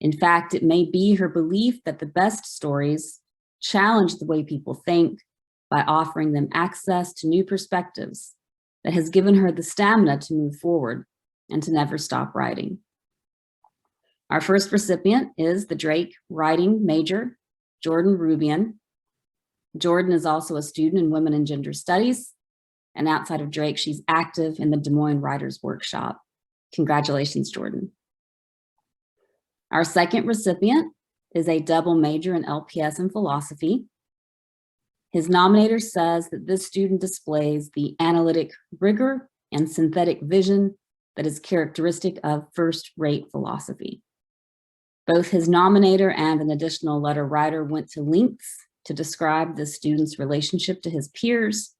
In fact, it may be her belief that the best stories challenge the way people think by offering them access to new perspectives that has given her the stamina to move forward and to never stop writing. Our first recipient is the Drake writing major, Jordan Rubian. Jordan is also a student in Women and Gender Studies, and outside of Drake, she's active in the Des Moines Writers Workshop. Congratulations, Jordan. Our second recipient is a double major in LPS and philosophy. His nominator says that this student displays the analytic rigor and synthetic vision that is characteristic of first-rate philosophy. Both his nominator and an additional letter writer went to lengths to describe the student's relationship to his peers,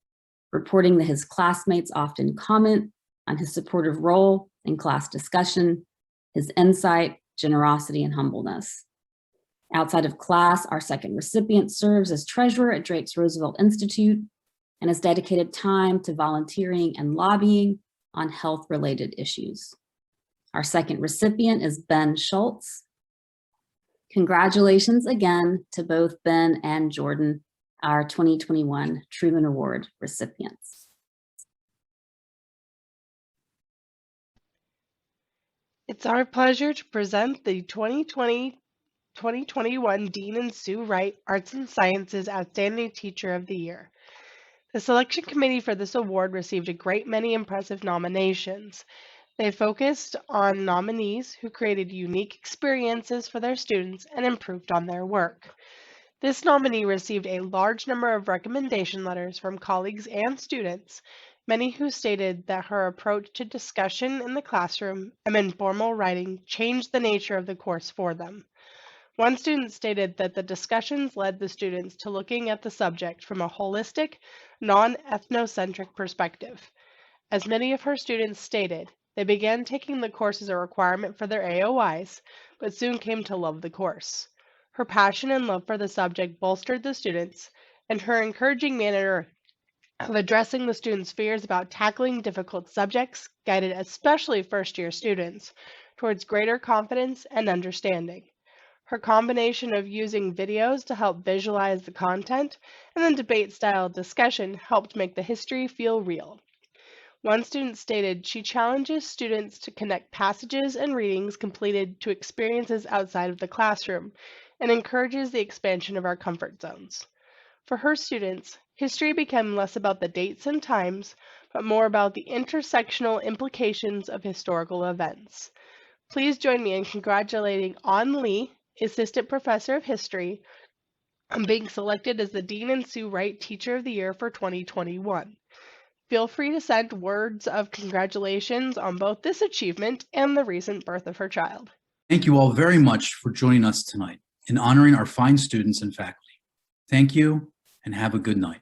reporting that his classmates often comment on his supportive role in class discussion, his insight, generosity, and humbleness. Outside of class, our second recipient serves as treasurer at Drake's Roosevelt Institute and has dedicated time to volunteering and lobbying on health-related issues. Our second recipient is Ben Schultz. Congratulations again to both Ben and Jordan, our 2021 Truman Award recipients. It's our pleasure to present the 2021 Dean and Sue Wright Arts and Sciences Outstanding Teacher of the Year. The selection committee for this award received a great many impressive nominations. They focused on nominees who created unique experiences for their students and improved on their work. This nominee received a large number of recommendation letters from colleagues and students, many who stated that her approach to discussion in the classroom and informal writing changed the nature of the course for them. One student stated that the discussions led the students to looking at the subject from a holistic, non-ethnocentric perspective. As many of her students stated, they began taking the course as a requirement for their AOIs, but soon came to love the course. Her passion and love for the subject bolstered the students, and her encouraging manner of addressing the students' fears about tackling difficult subjects guided especially first-year students towards greater confidence and understanding. Her combination of using videos to help visualize the content and then debate-style discussion helped make the history feel real. One student stated she challenges students to connect passages and readings completed to experiences outside of the classroom and encourages the expansion of our comfort zones. For her students, History became less about the dates and times, but more about the intersectional implications of historical events. Please join me in congratulating An Lee, Assistant Professor of History, on being selected as the Dean and Sue Wright Teacher of the Year for 2021. Feel free to send words of congratulations on both this achievement and the recent birth of her child. Thank you all very much for joining us tonight in honoring our fine students and faculty. Thank you and have a good night.